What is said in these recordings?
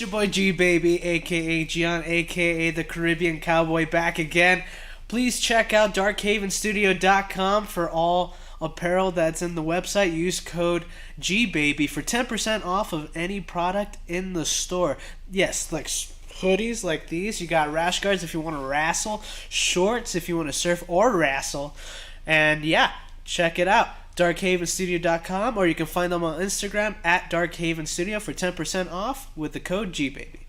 It's your boy G Baby, aka Gian, aka the Caribbean Cowboy, back again. Please check out darkhavenstudio.com for all apparel that's in the website. Use code GBABY for 10% off of any product in the store. Yes, like hoodies like these. You got rash guards if you want to wrestle, shorts if you want to surf or wrestle. And yeah, check it out. darkhavenstudio.com, or you can find them on Instagram at darkhavenstudio for 10% off with the code GBABY.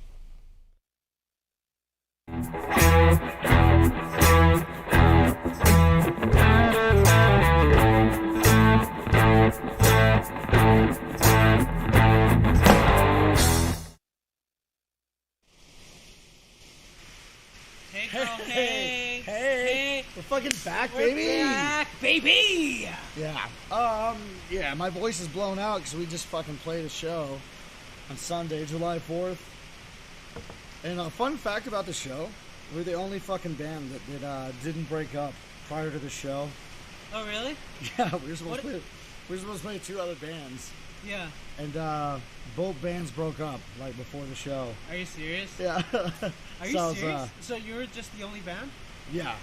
Hey, girl, hey, Hey, we're fucking back, baby. we're back, baby. Yeah, my voice is blown out because we just fucking played a show on Sunday, July 4th. And a fun fact about the show, we're the only fucking band that didn't break up prior to the show. Oh, really? Yeah, we were supposed to play two other bands, Yeah. and both bands broke up like before the show. Are you serious? Yeah. Are you So, serious? So you were just the only band? Yeah.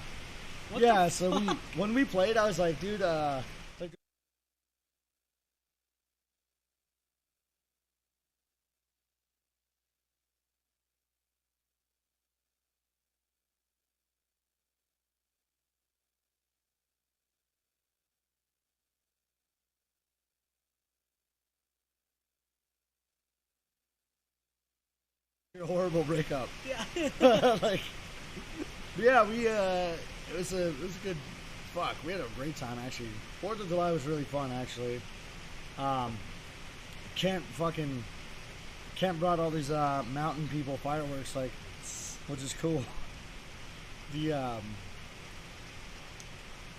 What Yeah, the so when we played, I was like, dude, like, a horrible breakup. Yeah. Like, yeah, it was a good, fuck, we had a great time, actually. 4th of July was really fun, actually. Kent brought all these, mountain people fireworks, like, which is cool. Yeah,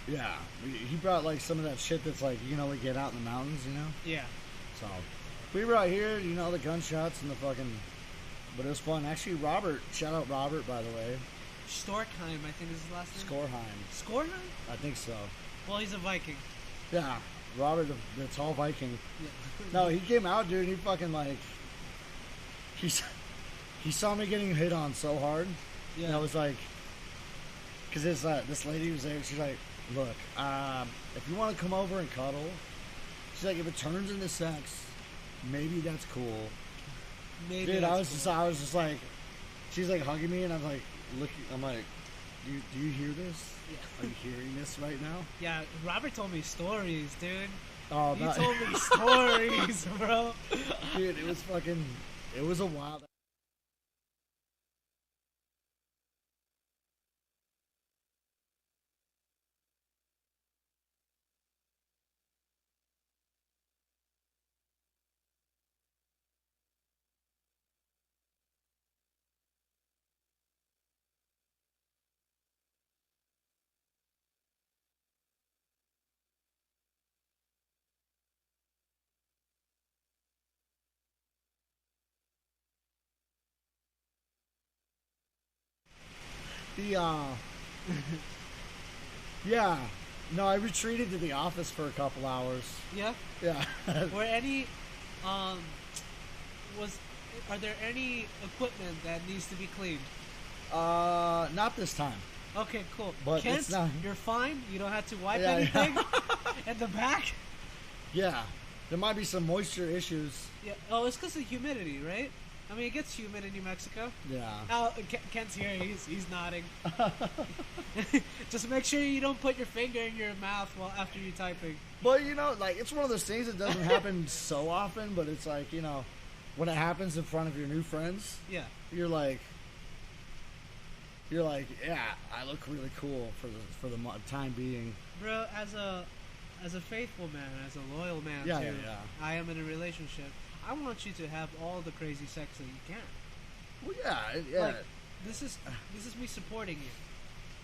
he brought, like, some of that shit that's, like, you can only get out in the mountains, you know? Yeah. So, we were out here, you know, the gunshots and the fucking, but it was fun. Actually, Robert, shout out Robert, by the way. Storkheim, I think is his last name. Skorheim. Skorheim? I think so. Well, he's a Viking. Yeah, Robert, the tall Viking. Yeah. No, he came out, dude. And he fucking like, he saw me getting hit on so hard. Yeah. And I was like, because this lady was there. She's like, look, if you want to come over and cuddle, she's like, if it turns into sex, maybe that's cool. Maybe. Dude, I was cool. just like, she's like hugging me, and I'm like, looking. I'm like, do you hear this? Yeah. Are you hearing this right now? Yeah, Robert told me stories, dude. Oh, You told me stories, bro. dude, it was a wild. The yeah, no, I retreated to the office for a couple hours. Yeah. Yeah. Were any, um, are there any equipment that needs to be cleaned? Not this time. Okay, cool. But Kent, it's not- you're fine. You don't have to wipe Yeah, anything in the back. Yeah, there might be some moisture issues. Yeah. Oh, it's because of humidity, right? I mean, it gets humid in New Mexico. Yeah. Oh, Kent's here. He's nodding. Just make sure you don't put your finger in your mouth while after you're typing. But you know, like, it's one of those things that doesn't happen so often, but it's like, you know, when it happens in front of your new friends, Yeah. you're like, yeah, I look really cool for the time being. Bro, as a faithful man, as a loyal man Yeah, too, yeah, yeah. I am in a relationship. I want you to have all the crazy sex that you can. Well, yeah, yeah. Like, this is me supporting you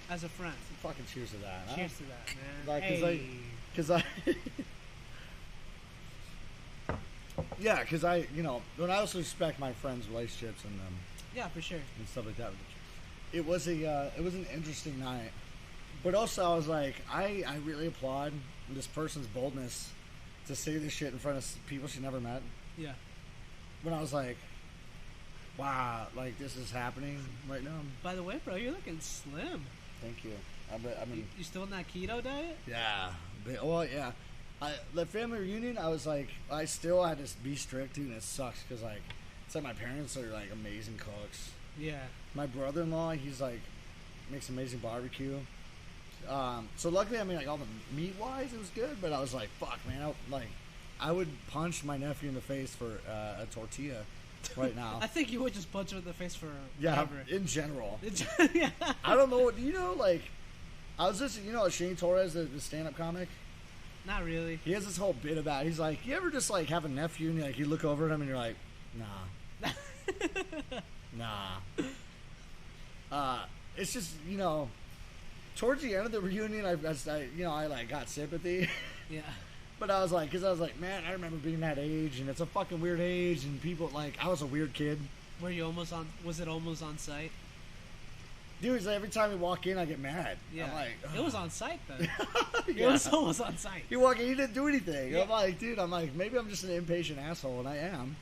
as a friend. Fucking cheers to that. Huh? Cheers to that, man. Like, Hey. cause yeah, cause you know, when I also respect my friends' relationships and Yeah, for sure. stuff like that. It was an interesting night, but also I was like, I really applaud this person's boldness to say this shit in front of people she never met. Yeah. When I was like, wow, like this is happening right now. By the way, bro, you're looking slim. Thank you. I mean, You still in that keto diet? yeah. Well, yeah. The family reunion, I was like, I still had to be strict, dude, and it sucks because, like, it's like my parents are, like, amazing cooks. Yeah. My brother-in-law, he's, like, makes amazing barbecue. So luckily, I mean, like, all the meat-wise, it was good, but I was like, fuck, man. I would punch my nephew in the face for a tortilla right now. I think you would just punch him in the face for Yeah, whatever. in general. Yeah. I don't know. Do you know, like, I was listening, you know, Shane Torres, the stand-up comic? Not really. He has this whole bit about it. He's like, you ever just, like, have a nephew and, like, you look over at him and you're like, nah. Nah. It's just, you know, towards the end of the reunion, I like, got sympathy. Yeah. But I was like, man, I remember being that age, and it's a fucking weird age, and people, like, I was a weird kid. Were you was it almost on site? Dude, it's like every time we walk in, I get mad. Yeah. I'm like, It was on site, though. Yeah. It was almost on site. You walk in, he didn't do anything. Yeah. I'm like, dude, maybe I'm just an impatient asshole, and I am.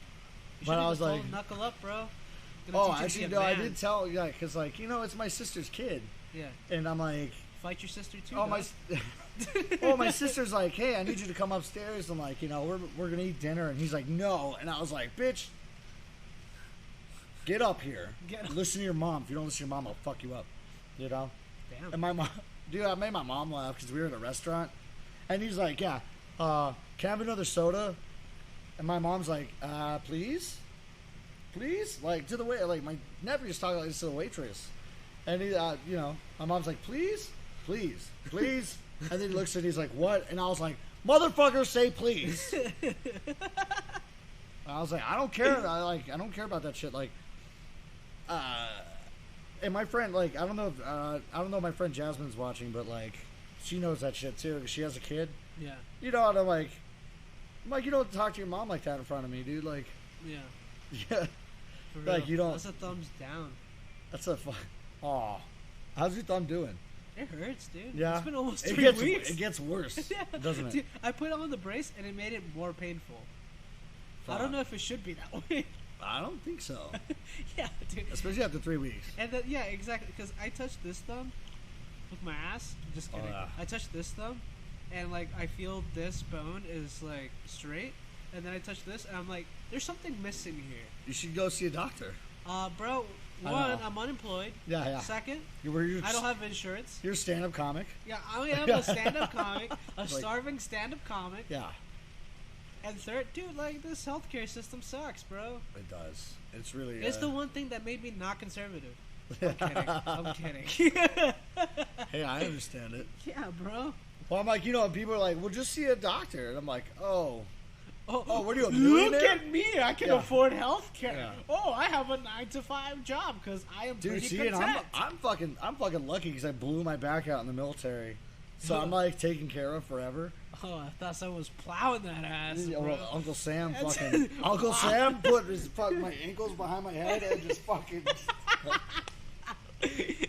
You But I should've was told like, him, knuckle up, bro. oh, Gonna teach actually, you to be no, a I man. did tell, yeah, because, like, you know, it's my sister's kid. Yeah. And I'm like, Fight your sister, too, oh, dog. my sister's like, hey, I need you to come upstairs. I'm like, you know, we're going to eat dinner. And he's like, no. And I was like, bitch, get up here. Get up. Listen to your mom. If you don't listen to your mom, I'll fuck you up. You know? Damn. And my mom, dude, I made my mom laugh because we were at a restaurant. And he's like, yeah, can I have another soda? And my mom's like, please? Please? Like, to the waiter. Like, my nephew's talking like this to the waitress. And he, you know, my mom's like, please? Please? Please? And then he looks at it, he's like, what? And I was like, motherfucker, say please. I was like, I don't care. I don't care about that shit. Like, and my friend, like, I don't know if my friend Jasmine's watching, but, like, she knows that shit, too, because she has a kid. Yeah. You know, and I'm like, you don't talk to your mom like that in front of me, dude. Like, Yeah. yeah. For Like, real. you don't- That's a thumbs down. That's a fun. Aw. How's your thumb doing? It hurts, dude. Yeah. It's been almost It 3 gets, weeks. It gets worse, Yeah. doesn't it? Dude, I put on the brace and it made it more painful. I don't know if it should be that way. I don't think so. Yeah, dude. Especially after 3 weeks. And then, yeah, exactly. Because I touched this thumb with my ass. Just kidding. yeah. I touched this thumb, and like I feel this bone is like straight, and then I touch this, and I'm like, there's something missing here. You should go see a doctor. Bro. I One, know. I'm unemployed. Yeah, yeah. Second, You're I don't have insurance. You're a stand-up comic. Yeah, I am a stand-up comic, a starving stand-up comic. Yeah. And third, dude, like this healthcare system sucks, bro. It does. It's really. It's the one thing that made me not conservative. I'm kidding. I'm kidding. Hey, I understand it. Yeah, bro. Well, I'm like, you know, people are like, well, just see a doctor. And I'm like, oh. Oh, what are you, a look millionaire? at me! I can Yeah. afford health care. Yeah. Oh, I have a 9-to-5 job because I am Dude, pretty see, content. and I'm fucking lucky because I blew my back out in the military. So I'm like taken care of forever. Oh, I thought someone was plowing that ass, Yeah, bro. well, Uncle Sam That's- fucking Uncle Sam put my ankles behind my head and just fucking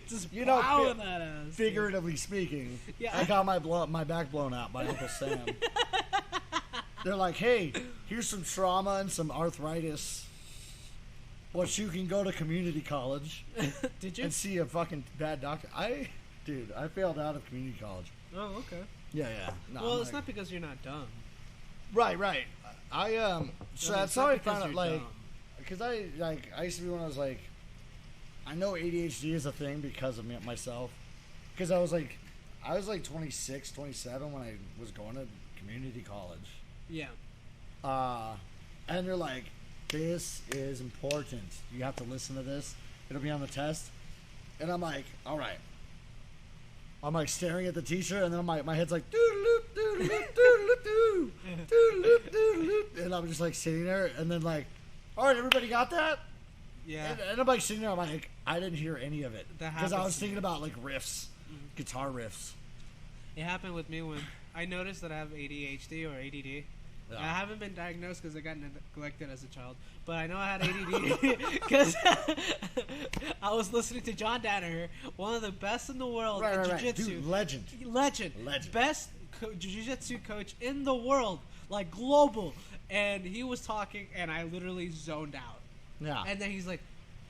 Just you know, plowing that ass. dude. figuratively speaking. Yeah. I got my back blown out by Uncle Sam. They're like, hey, here's some trauma and some arthritis. But you can go to community college Did you? and see a fucking bad doctor. I failed out of community college. Oh, okay. Yeah, yeah. No, Well, I'm it's like- not because you're not dumb. Right. So It's that's not how I because found out, you're like, dumb. because I used to be when I was like, I know ADHD is a thing because of myself. Because I was like 26, 27 when I was going to community college. Yeah. And they're like, this is important. You have to listen to this. It'll be on the test. And I'm like, all right. I'm like staring at the teacher, and then my head's like, doodle-loop, doodle-loop, doodle-loop, doodle-loop, doodle-loop. And I'm just like sitting there, and then like, all right, everybody got that? Yeah. And I'm like sitting there, I'm like, I didn't hear any of it. That Because I happens was to thinking me. about like riffs, guitar riffs. It happened with me when I noticed that I have ADHD or ADD. Yeah. I haven't been diagnosed because I got neglected as a child, but I know I had ADD because I was listening to John Danaher, one of the best in the world in Right. jiu-jitsu. Dude, legend. Legend. Best jiu-jitsu coach in the world, like global. And he was talking, and I literally zoned out. Yeah. And then he's like,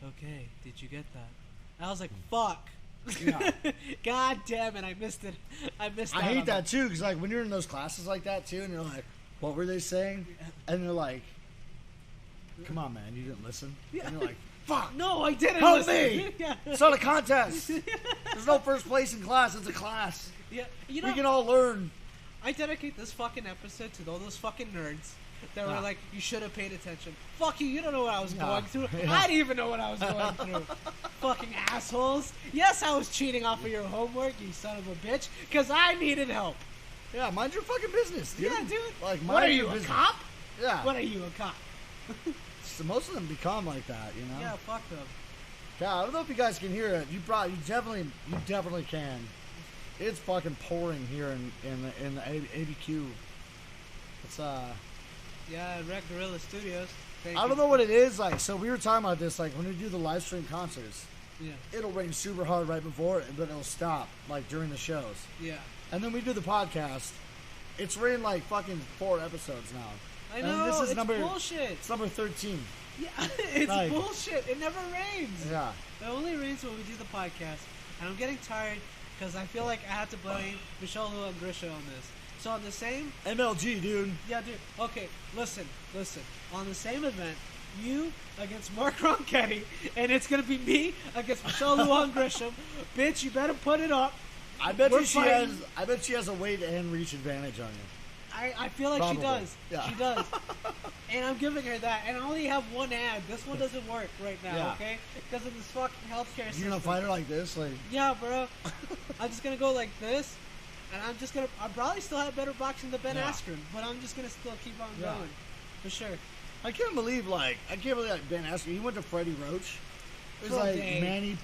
okay, did you get that? I was like, fuck. Yeah. God damn it, I missed it. I missed. I out hate on that too, because like when you're in those classes like that too, and you're like, "What were they saying?" And they're like, "Come on, man, you didn't listen." Yeah. And you're like, "Fuck, No, I didn't. help listen. me! Yeah. It's not a contest. There's no first place in class. It's a class. Yeah, you know, We can all learn." I dedicate this fucking episode to all those fucking nerds that Yeah. were like, you should have paid attention. Fuck you don't know what I was Yeah. going through. Yeah. I didn't even know what I was going through. Fucking assholes. Yes, I was cheating off of your homework, you son of a bitch, because I needed help. Yeah, mind your fucking business, dude. Yeah, dude. Like, mind What are your you, a business. cop? Yeah. What are you, a cop? So most of them become like that, you know. Yeah, fuck them. God, I don't know if you guys can hear it. You definitely can. It's fucking pouring here in the ABQ. It's Yeah, Red Gorilla Studios. Thank I you. don't know what it is like. So we were talking about this, like when we do the live stream concerts, Yeah, it'll rain super hard right before it, but it'll stop like during the shows. yeah. And then we do the podcast. It's rained like fucking 4 episodes now. I And know, this is it's number- bullshit. It's number 13. Yeah, it's Like- bullshit. It never rains. Yeah. It only rains when we do the podcast, and I'm getting tired because I feel like I have to blame Michelle Lu and Grisha on this. So on the same, MLG, dude. yeah, dude. Okay, listen. On the same event, you against Mark Ronchetti, and it's gonna be me against Michelle Lu and Grisham. Bitch, you better put it up. I bet We're you fighting. I bet she has a weight and reach advantage on you. I feel like Probably. she does. Yeah. She does. And I'm giving her that. And I only have one ad. This one doesn't work right now, Yeah. okay? Because of this fucking healthcare system. You gonna fight her like this, like? Yeah, bro. I'm just gonna go like this, and I probably still have better boxing than Ben Yeah. Askren, but I'm just gonna still keep on Yeah. going, for sure. I can't believe Ben Askren. He went to Freddie Roach. It was For a like day. Manny.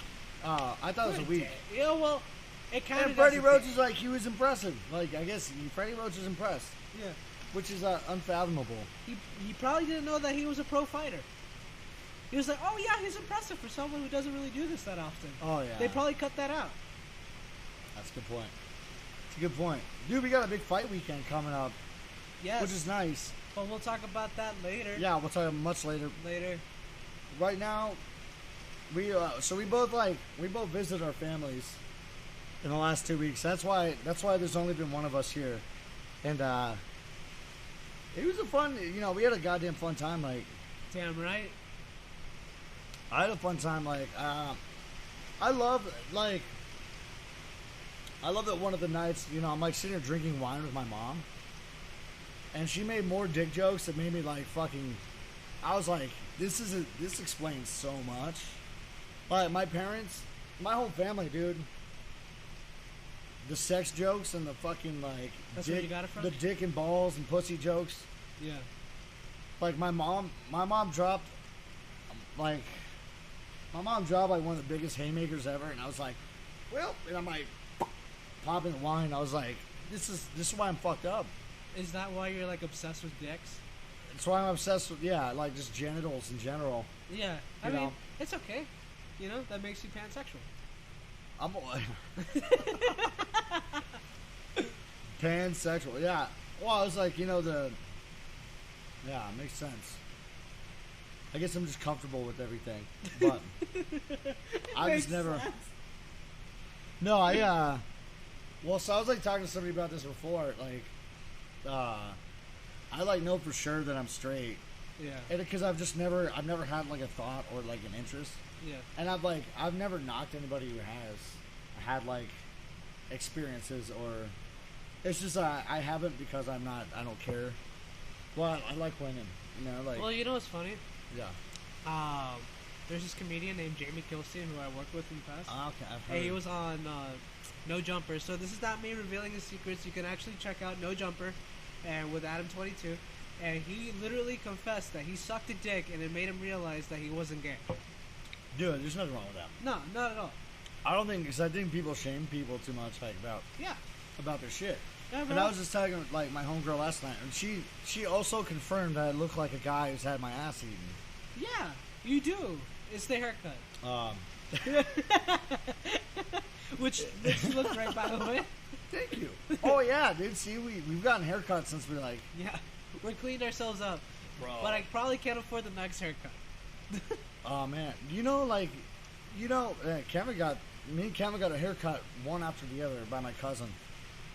I thought it was a week. Yeah, well, it kind And of. Freddie Roach is like, he was impressive. Like, I guess Freddie Roach is impressed, Yeah. which is unfathomable. He probably didn't know that he was a pro fighter. He was like, oh yeah, he's impressive for someone who doesn't really do this that often. Oh yeah, They probably cut that out. that's a good point. It's a good point, dude. We got a big fight weekend coming up, Yes. which is nice. But we'll talk about that later. Yeah, we'll talk much later. Later. Right now, we both visited our families in the last 2 weeks. That's why there's only been one of us here, and it was a fun. We had a goddamn fun time. Like, Damn right. I had a fun time. Like, I love that one of the nights, I'm like sitting here drinking wine with my mom, and she made more dick jokes that made me like fucking. I was like, this explains so much. Like, my parents, my whole family, dude. The sex jokes and the fucking like That's where you got it from? the dick and balls and pussy jokes. Yeah. Like my mom dropped like one of the biggest haymakers ever, and I was like, well, and I'm like popping the wine. I was like, this is why I'm fucked up. Is that why you're like obsessed with dicks? That's why I'm obsessed with like just genitals in general. Yeah. I You mean, know. it's okay. That makes you pansexual. I'm pansexual. Yeah. Well, I was like, yeah, it makes sense. I guess I'm just comfortable with everything, but I Makes just never. sense. No, well, so I was like talking to somebody about this before. Like, I like know for sure that I'm straight, Yeah. and because I've never had like a thought or like an interest, Yeah. and I've never knocked anybody who has had like experiences, or it's just I haven't because I don't care. Well, I like women, like Well, you know what's funny? yeah. There's this comedian named Jamie Kilstein who I worked with in the past. Okay, I've heard. Hey, he was on No Jumper. So this is not me revealing his secrets. You can actually check out No Jumper, and with Adam22, and he literally confessed that he sucked a dick, and it made him realize that he wasn't gay. Dude, there's nothing wrong with that. No, not at all. I think people shame people too much, like Yeah. about their shit. Yeah, bro. And I was just talking with like my homegirl last night, and she also confirmed that I look like a guy who's had my ass eaten. Yeah, you do. It's the haircut. Which you look great, by the way. Thank you. Oh yeah, dude. See, we've gotten haircuts since we like. Yeah, we cleaned ourselves up. Bro. But I probably can't afford the next haircut. Oh man, me and Kevin got a haircut one after the other by my cousin.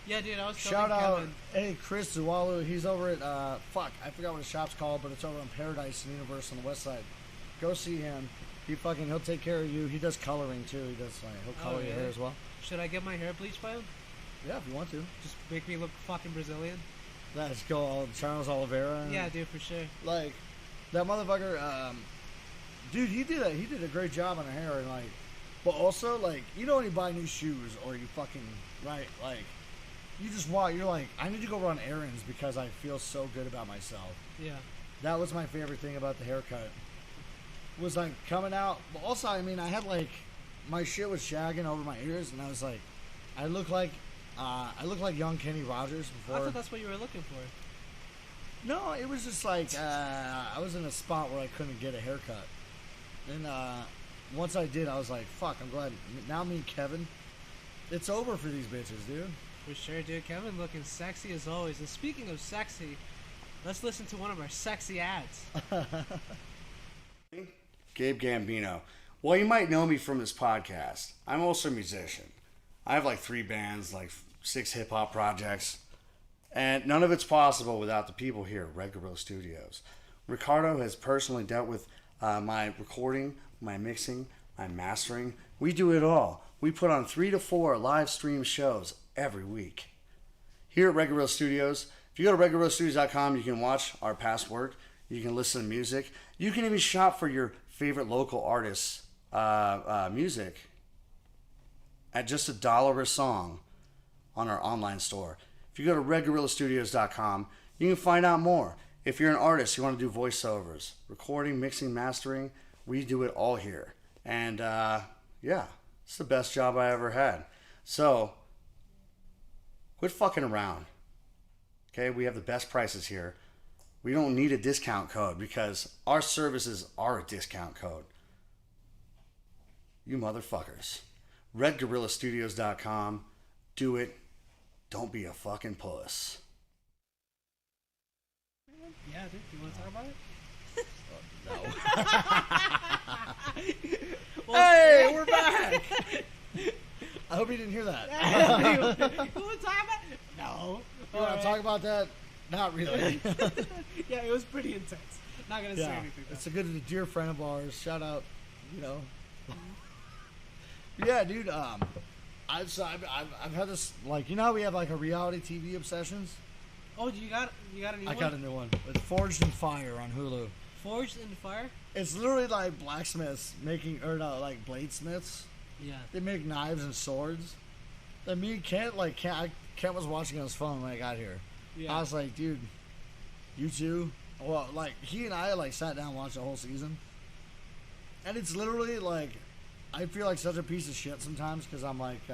Yeah, dude, I was Shout telling out, Kevin. hey Chris Zuwalu, he's over at I forgot what his shop's called, but it's over in Paradise and Universe on the west side. Go see him. He'll take care of you. He does coloring too. He'll color your hair as well. Should I get my hair bleached by him? Yeah, if you want to. Just make me look fucking Brazilian. Let's go all Charles Oliveira. Yeah, dude, for sure. Like that motherfucker. Dude, he did a great job on the hair, and like, but also like, when you buy new shoes or you fucking right, like, you just walk. You're like, I need to go run errands because I feel so good about myself. Yeah. That was my favorite thing about the haircut. Was like coming out. But also, I mean, I had like my shit was shagging over my ears, and I was like, I look like young Kenny Rogers before. I thought that's what you were looking for. No, it was just like I was in a spot where I couldn't get a haircut. And once I did, I was like, fuck, I'm glad. Now me and Kevin, it's over for these bitches, dude. For sure, dude. Kevin looking sexy as always. And speaking of sexy, let's listen to one of our sexy ads. Gabe Gambino. Well, you might know me from this podcast. I'm also a musician. I have like 3 bands, like 6 hip-hop projects. And none of it's possible without the people here at Red Gorilla Studios. Ricardo has personally dealt with my recording, my mixing, my mastering. We do it all. We put on 3 to 4 live stream shows every week. Here at Red Gorilla Studios, if you go to redgorillastudios.com, you can watch our past work. You can listen to music. You can even shop for your favorite local artists' music at just $1 a song on our online store. If you go to redgorillastudios.com, you can find out more. If you're an artist, you want to do voiceovers, recording, mixing, mastering, we do it all here. And yeah, it's the best job I ever had. So, quit fucking around. Okay, we have the best prices here. We don't need a discount code because our services are a discount code. You motherfuckers. RedGorillaStudios.com. Do it. Don't be a fucking puss. Yeah, dude. You want to talk about it? No. Hey, we're back. I hope you didn't hear that. You want to talk about it? No. You want to talk about that? Not really. Yeah, it was pretty intense. Not going to say anything. It's a good dear friend of ours. Shout out, Yeah, dude. I've had this, like, how we have like a reality TV obsessions. Oh, you got a new one? I got a new one. It's Forged in Fire on Hulu. Forged in Fire? It's literally like blacksmiths making, or no, like bladesmiths. Yeah. They make knives and swords. And me and Kent was watching on his phone when I got here. Yeah. I was like, dude, you too? Well, like, he and I, like, sat down and watched the whole season. And it's literally, like, I feel like such a piece of shit sometimes because I'm like,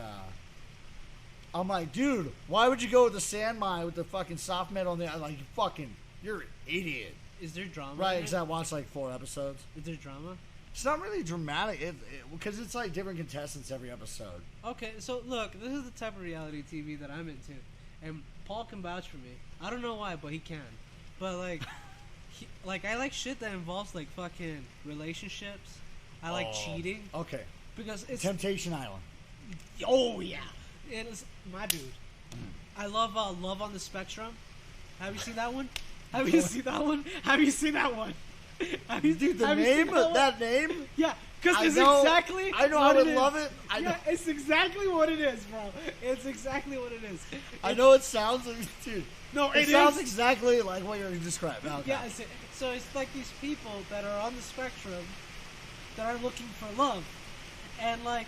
dude, why would you go with the sand mine with the fucking soft metal on the, like, you're an idiot. Is there drama? Right, because I watched, like, 4 episodes. Is there drama? It's not really dramatic, because it's, like, different contestants every episode. Okay, so, look, this is the type of reality TV that I'm into. And Paul can vouch for me. I don't know why, but he can. But, like, I like shit that involves, like, fucking relationships. I like cheating. Okay. Because it's... Temptation Island. Oh, yeah. It is my dude. I love Love on the Spectrum. Have you seen that one? Have you seen that one? Have you seen that one? Dude, the name? That name? Yeah, because it's know, exactly I know what I would it is. love it. Yeah, it's exactly what it is, bro. It's exactly what it is. I know it sounds like, dude. No, it sounds exactly like what you're describing. Okay. Yeah, so it's like these people that are on the spectrum that are looking for love. And, like,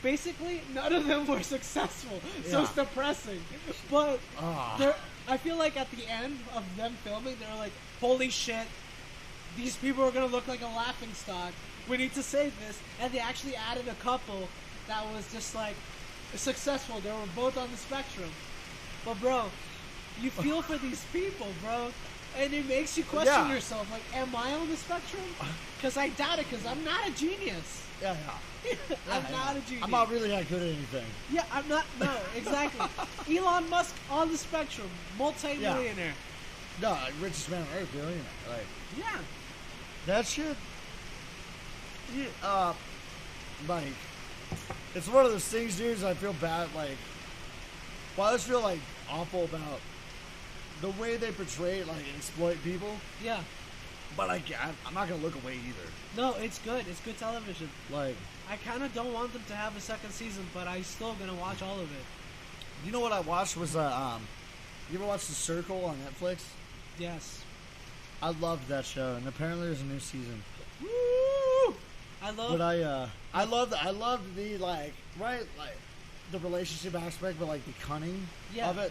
basically, none of them were successful. So it's depressing. But I feel like at the end of them filming, they were like, holy shit, these people are going to look like a laughing stock. We need to save this. And they actually added a couple that was just, like, successful. They were both on the spectrum. But, bro, you feel for these people, bro. And it makes you question yourself. Like, am I on the spectrum? Because I doubt it, because I'm not a genius. Yeah. I'm not a genius. I'm not really that good at anything. Yeah, I'm not. No, exactly. Elon Musk on the spectrum, multi-millionaire. No, richest man on earth, billionaire. Like, Yeah. that shit. Like, it's one of those things, dude. I feel bad. Like, well, I just feel like awful about the way they portray, like, exploit people. Yeah. But I'm not gonna look away either. No, it's good. It's good television. Like, I kind of don't want them to have a second season, but I'm still gonna watch all of it. you know what I watched was you ever watch The Circle on Netflix? Yes. I loved that show, and apparently there's a new season. Woo! I love. But I loved the like the relationship aspect, but like the cunning Yeah. of it,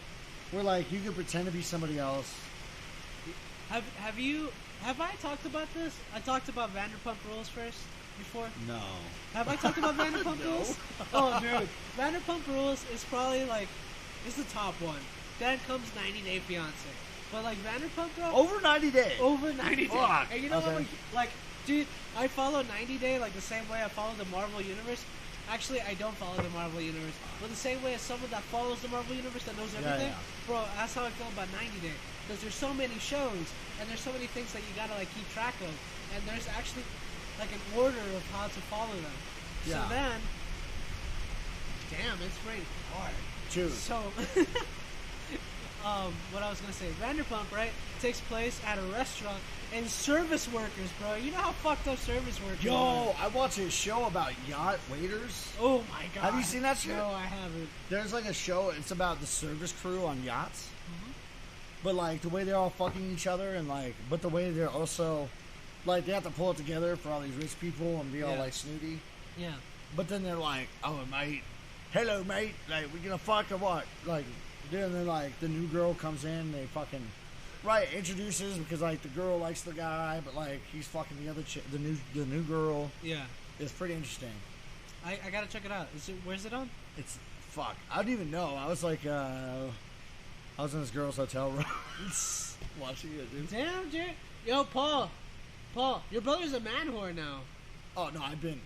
where like you could pretend to be somebody else. Have I talked about this? I talked about Vanderpump Rules before. No. Have I talked about Vanderpump No. Rules? Oh, dude. Vanderpump Rules is probably like, it's the top one. Then comes 90 Day Fiance. But like Vanderpump, bro. Over 90 days. Over 90 Day. Fuck. And you know Okay. what? Like, dude, I follow 90 Day like the same way I follow the Marvel Universe. Actually, I don't follow the Marvel Universe. But the same way as someone that follows the Marvel Universe that knows everything. yeah. Bro, that's how I feel about 90 Day. Because there's so many shows, and there's so many things that you gotta like keep track of. And there's actually like an order of how to follow them. Yeah. So then, damn, it's raining hard. Dude. So, what I was gonna say, Vanderpump, right, takes place at a restaurant, and service workers, bro. You know how fucked up service workers Yo, are. I watched a show about yacht waiters. Oh my god. Have you seen that shit? No, I haven't. There's like a show. It's about the service crew on yachts. Mm-hmm. But like the way they're all fucking each other, and like, but the way they're also, like, they have to pull it together for all these rich people and be all Yeah. like snooty. Yeah. But then they're like, "Oh, mate, hello, mate. Like, we gonna fuck or what?" Like, then like the new girl comes in, they fucking introduces because like the girl likes the guy, but like he's fucking the other chick, the new girl. Yeah. It's pretty interesting. I gotta check it out. Where's it on? It's fuck. I don't even know. I was like, I was in this girl's hotel room watching it, dude. Damn, dude. Yo, Paul, your brother's a man whore now. Oh no, I've been.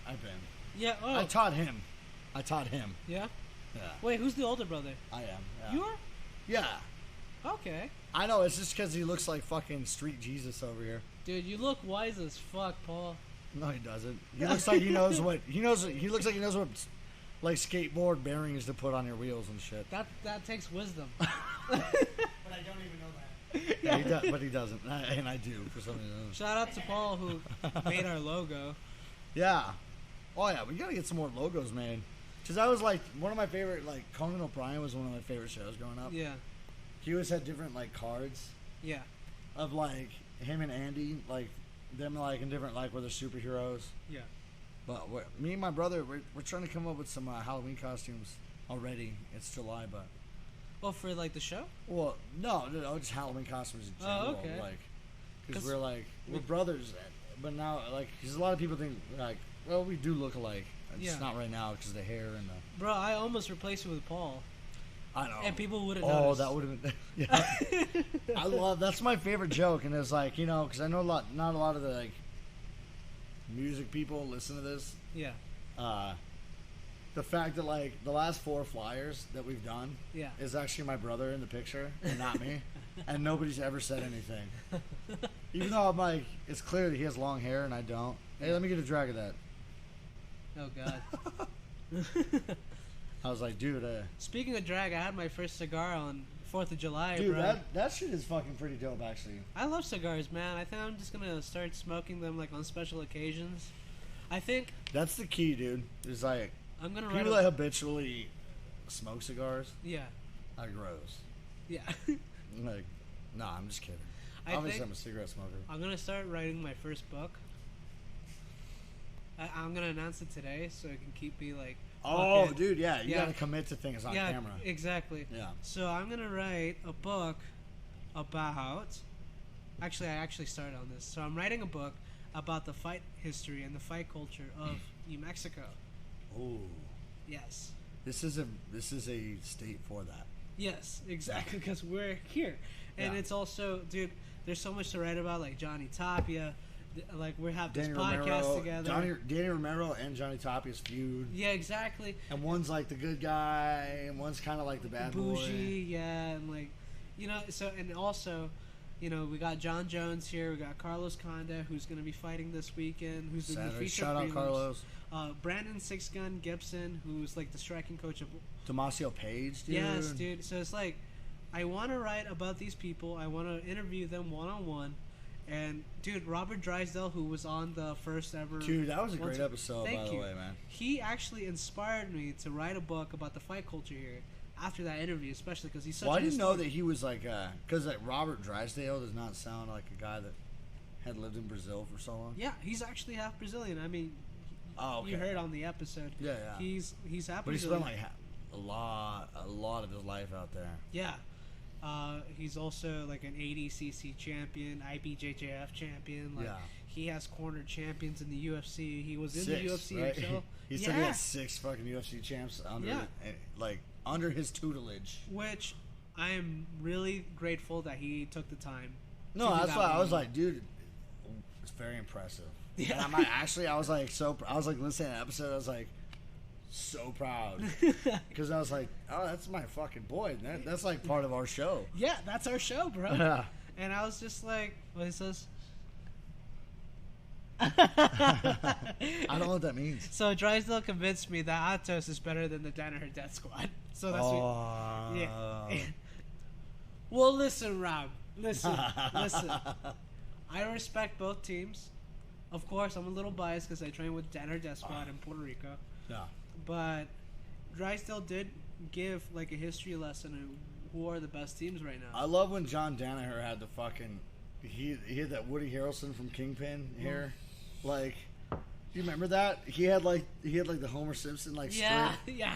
Yeah. Oh. I taught him. Yeah. Yeah, Wait, who's the older brother? I am. Yeah. You are? Yeah. Okay. I know. It's just because he looks like fucking street Jesus over here. Dude, you look wise as fuck, Paul. No, he doesn't. He looks like he knows what he knows. He looks like he knows what, like, skateboard bearings to put on your wheels and shit. That takes wisdom. But I don't even know that. Yeah, but he doesn't, and I do for some reason. Shout out to Paul who made our logo. Yeah. Oh yeah, we gotta get some more logos, man. Cause I was like one of my favorite, like Conan O'Brien was one of my favorite shows growing up. Yeah. He always had different like cards Yeah. of like him and Andy, like them like in different like where they're superheroes. Yeah. But me and my brother, we're trying to come up with some Halloween costumes already. It's July, but Oh, for like the show? well, no, just Halloween costumes in Oh, general. okay. Like, because 'Cause we're brothers, but now like because a lot of people think like, well, we do look alike. It's Yeah. not right now because of the hair and the. Bro, I almost replaced you with Paul. I know. And people would have Oh, noticed. that would have been. Yeah. I love. That's my favorite joke, and it's like, you know, because I know not a lot of the like music people listen to this. Yeah. The fact that like the last 4 flyers that we've done Yeah. is actually my brother in the picture and not me, and nobody's ever said anything. Even though I'm like, it's clear that he has long hair and I don't. Hey, let me get a drag of that. Oh, God. I was like, dude, Speaking of drag, I had my first cigar on 4th of July, dude, bro. that shit is fucking pretty dope, actually. I love cigars, man. I think I'm just going to start smoking them like on special occasions. I think That's the key, dude. Is like I'm going to write people that habitually smoke cigars Yeah. are gross. Yeah. Like, nah, I'm just kidding. I Obviously, think I'm a cigarette smoker. I'm going to start writing my first book. I'm going to announce it today so it can keep me like Oh, fucking- dude, yeah, you Yeah. gotta commit to things on yeah, camera. exactly. Yeah. So I'm gonna write a book about. Actually, I actually started on this. So I'm writing a book about the fight history and the fight culture of New Mexico. Ooh, Yes. this is a state for that. Yes, exactly. Because we're here, and Yeah. it's also, dude. There's so much to write about, like Johnny Tapia. Like we have this Danny podcast Romero, together. Danny Romero and Johnny Tapia's feud, Yeah, exactly. and one's like the good guy, and one's kind of like the bad Bougie, boy. yeah, and like, you know. So and also, You know, we got John Jones here. We got Carlos Conde, who's going to be fighting this weekend. Who's in the Saturday. feature Shout out prelims. Carlos. Brandon Six Gun Gibson, who's like the striking coach of. Demasio Page, dude. Yes, dude. So it's like, I want to write about these people. I want to interview them one-on-one. And, dude, Robert Drysdale, who was on the first ever... Dude, that was a great episode, by the way, man. He actually inspired me to write a book about the fight culture here after that interview, especially because he's such Well, I didn't know that he was like... Because like Robert Drysdale does not sound like a guy that had lived in Brazil for so long. Yeah, he's actually half Brazilian. I mean, okay. You heard on the episode. Yeah. He's half But he Brazilian. spent like a lot of his life out there. Yeah. He's also like an ADCC champion, IBJJF champion. Like, he has cornered champions in the UFC. He was in the UFC right? himself. He said he had 6 fucking UFC champs under his tutelage. Which I am really grateful that he took the time. No, that's why I was like, dude, it's very impressive. Yeah. And I was like listening to the episode. I was like, so proud because I was like, oh, that's my fucking boy. That's like part of our show. Yeah, that's our show, bro. Yeah. And I was just like, what is this? I don't know what that means. So Drysdale convinced me that Atos is better than the Danaher Death Squad. So that's yeah. Well, listen, Rob. Listen. I respect both teams. Of course, I'm a little biased because I train with Danaher Death Squad in Puerto Rico. Yeah. But Drysdale did give like a history lesson on who are the best teams right now. I love when John Danaher had the fucking he had that Woody Harrelson from Kingpin hair. Like, do you remember that? He had like the Homer Simpson like strip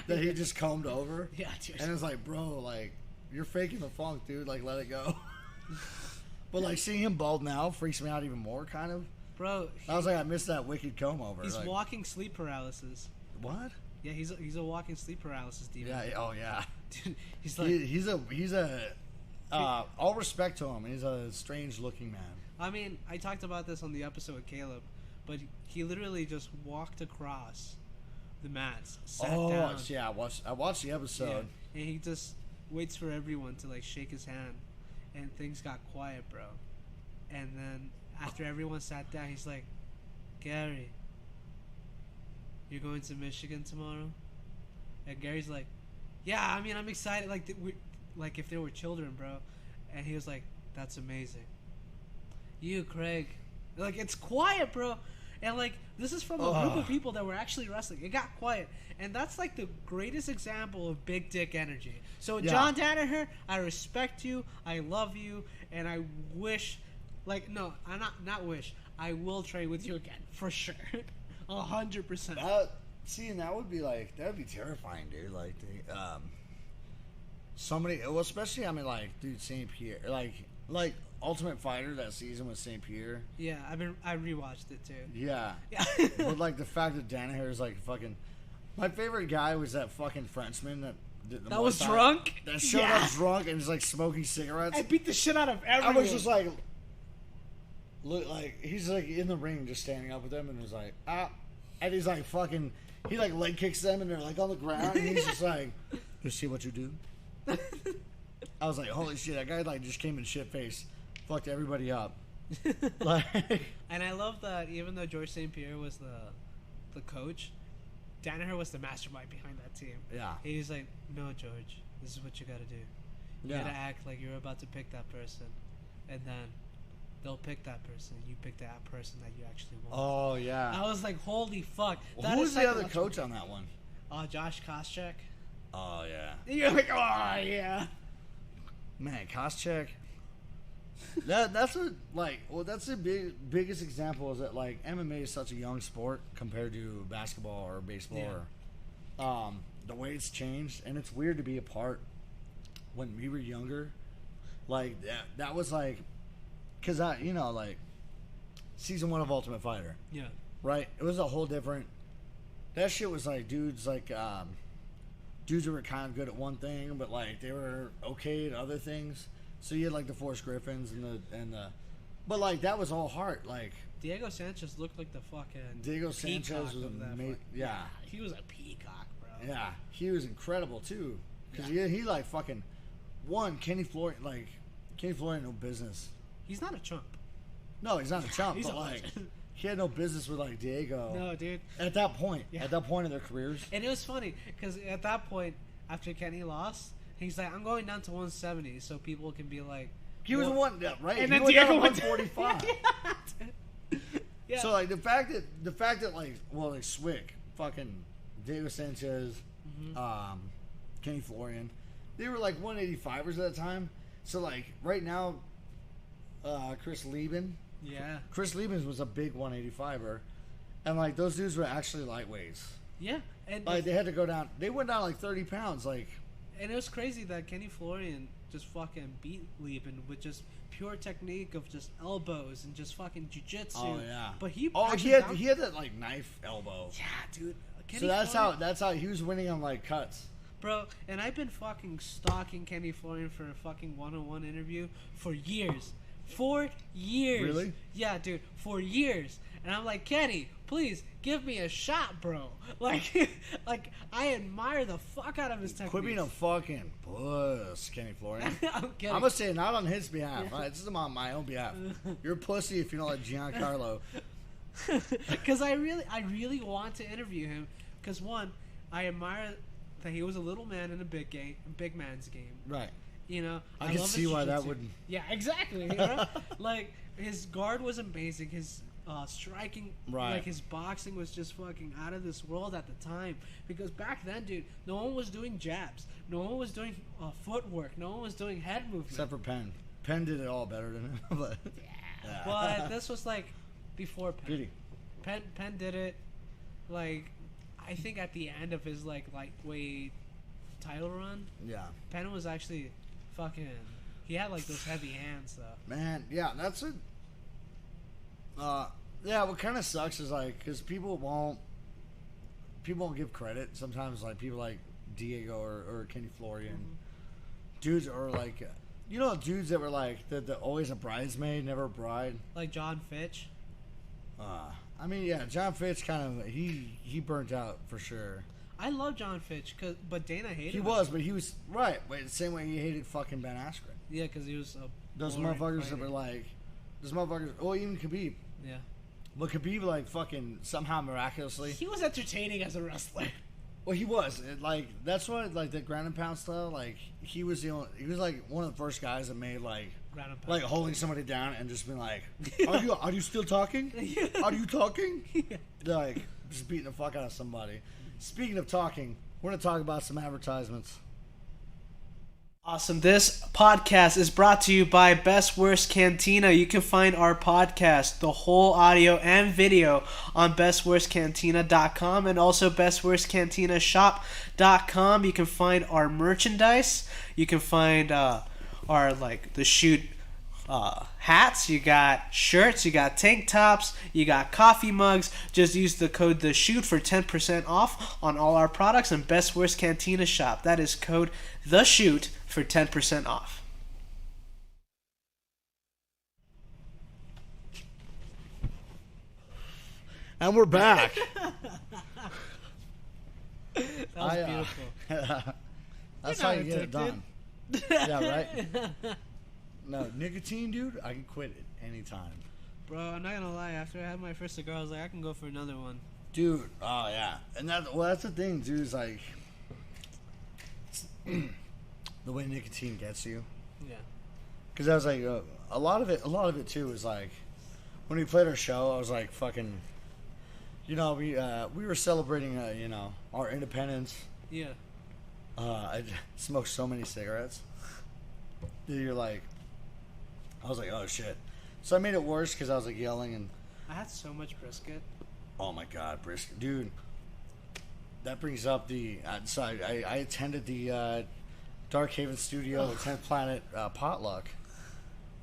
that he just combed over. Yeah, dude. And it's like, bro, like you're faking the funk, dude. Like, let it go. But like seeing him bald now freaks me out even more, kind of. Bro, I was like, I missed that wicked comb over. He's like, walking sleep paralysis. What? Yeah, he's a walking sleep paralysis demon. Yeah. Oh yeah. Dude, he's like he's a. All respect to him. He's a strange looking man. I mean, I talked about this on the episode with Caleb, but he literally just walked across the mats, sat down. Yeah, I watched the episode. Yeah, and he just waits for everyone to like shake his hand, and things got quiet, bro. And then after everyone sat down, he's like, Gary, you're going to Michigan tomorrow? And Gary's like, yeah, I mean, I'm excited. Like if they were children, bro. And he was like, that's amazing. You, Craig. Like, it's quiet, bro. And, like, this is from a group of people that were actually wrestling. It got quiet. And that's, like, the greatest example of big dick energy. So, John Danaher, I respect you. I love you. And I wish, like, no, I'm not wish. I will train with you again. For sure. 100%. See, and that would be terrifying, dude. Like, somebody, well, especially, I mean, like, dude, St. Pierre, like Ultimate Fighter, that season with St. Pierre. Yeah, I rewatched it too. Yeah. But, like, the fact that Danaher is, like, fucking, my favorite guy was that fucking Frenchman that was drunk? That showed up drunk and was, like, smoking cigarettes. I beat the shit out of everyone. I was just like, look, like, he's, like, in the ring just standing up with them and was like, and he's, like, fucking, he, like, leg kicks them and they're, like, on the ground and he's just like, you see what you do? I was like, holy shit, that guy, like, just came in shit face, fucked everybody up. Like, and I love that even though George St. Pierre was the coach, Danaher was the mastermind behind that team. Yeah. He's like, no, George, this is what you gotta do. You gotta act like you're about to pick that person, and then they'll pick that person. You pick that person that you actually want. Oh, yeah. I was like, holy fuck. Well, who was the other coach on that one? Josh Koscheck. Oh, yeah. You're like, oh, yeah. Man, Koscheck. That's the biggest example is that, like, MMA is such a young sport compared to basketball or baseball. Yeah. Or, the way it's changed, and it's weird to be a part when we were younger. Like, that was like, because like, season 1 of Ultimate Fighter. Yeah. Right? It was a whole different, that shit was like dudes who were kind of good at one thing, but like they were okay at other things. So you had like the Forrest Griffins and the but like that was all heart. Like Diego Sanchez looked like the fucking Diego Sanchez was amazing. Yeah, he was a peacock, bro. Yeah, he was incredible too because he like fucking won. Kenny Florian no business He's not a chump. No, he's not a chump, He's but a like legend. he had no business with like Diego. No, dude. At that point, Yeah. at that point in their careers. And it was funny because at that point, after Kenny lost, he's like, "I'm going down to 170, so people can be like." He was "What?" one, yeah, right? And He then went down Diego to went 145. Yeah. So like the fact that like Swick, fucking Diego Sanchez, Kenny Florian, they were like 185ers at that time. So like right now, Chris Lieben was a big 185er, and like those dudes were actually lightweights. Yeah, and Like they had to go down. They went down like 30 pounds. Like and it was crazy that Kenny Florian just fucking beat Lieben with just pure technique of just elbows and just fucking jiu-jitsu. oh yeah. But he he had that like knife elbow. yeah, dude. Kenny So Florian, that's how he was winning on like cuts. bro. And I've been fucking stalking Kenny Florian for a fucking one-on-one interview for years. 4 years. Really? Yeah, dude, for years. And I'm like, Kenny, please give me a shot, bro. Like, like I admire the fuck out of his technique. Quit being a fucking puss, Kenny Florian. I'm kidding. I'm gonna say it not on his behalf. Right? This is on my own behalf. You're a pussy if you don't like Gian Carlo. Because I really want to interview him. Because one, I admire that he was a little man in a big man's game. Right. You know, I can love see his why that jiu-jitsu. would. Yeah, exactly. You know? Like his guard was amazing. His striking, Right. like his boxing was just fucking out of this world at the time. Because back then, dude, no one was doing jabs. No one was doing footwork. No one was doing head movement. Except for Penn. Penn did it all better than him. But yeah. But this was like before Penn. Did he? Penn did it, like I think at the end of his like lightweight title run. Yeah. Penn was actually fucking. He had like those heavy hands though. Man, yeah, that's a. Yeah, what kind of sucks is like because people won't give credit sometimes. Like people like Diego or Kenny Florian, dudes are like, dudes that were like the always a bridesmaid, never a bride. Like John Fitch. I mean, yeah, John Fitch kind of he burnt out for sure. I love John Fitch, but Dana hated He him. was, but he was right. But the same way he hated fucking Ben Askren. Yeah, because he was a Those boring motherfuckers fighter. that were like, even Khabib. Yeah. But Khabib like fucking somehow miraculously. He was entertaining as a wrestler. Well, he was like that's what like the ground and pound style. Like he was like one of the first guys that made like Ground and pound. like holding somebody down and just being like, are you still talking? Yeah. Are you talking? Yeah. Like just beating the fuck out of somebody. Speaking of talking, we're gonna talk about some advertisements. Awesome. This podcast is brought to you by Best Worst Cantina. You can find our podcast, the whole audio and video, on bestworstcantina.com and also bestworstcantinashop.com. You can find our merchandise. You can find our like the shoot hats. You got shirts. You got tank tops. You got coffee mugs. Just use the code the shoot for 10% off on all our products and Best Worst Cantina shop. That is code the shoot for 10% off. And we're back. That was beautiful. That's You're how not you get it done. Yeah, right? No, nicotine, dude, I can quit it anytime. Bro, I'm not gonna lie. After I had my first cigar, I was like, I can go for another one. Dude, oh yeah. And that's the thing, dude, is like the way nicotine gets you. Yeah. Because I was like, a lot of it too is like, when we played our show, I was like, fucking, we were celebrating, our independence. Yeah. I smoked so many cigarettes. Dude, you're like, I was like, oh shit. So I made it worse because I was like yelling and. I had so much brisket. Oh my god, brisket, dude. That brings up the. So I attended the Dark Haven Studio, the 10th Planet potluck.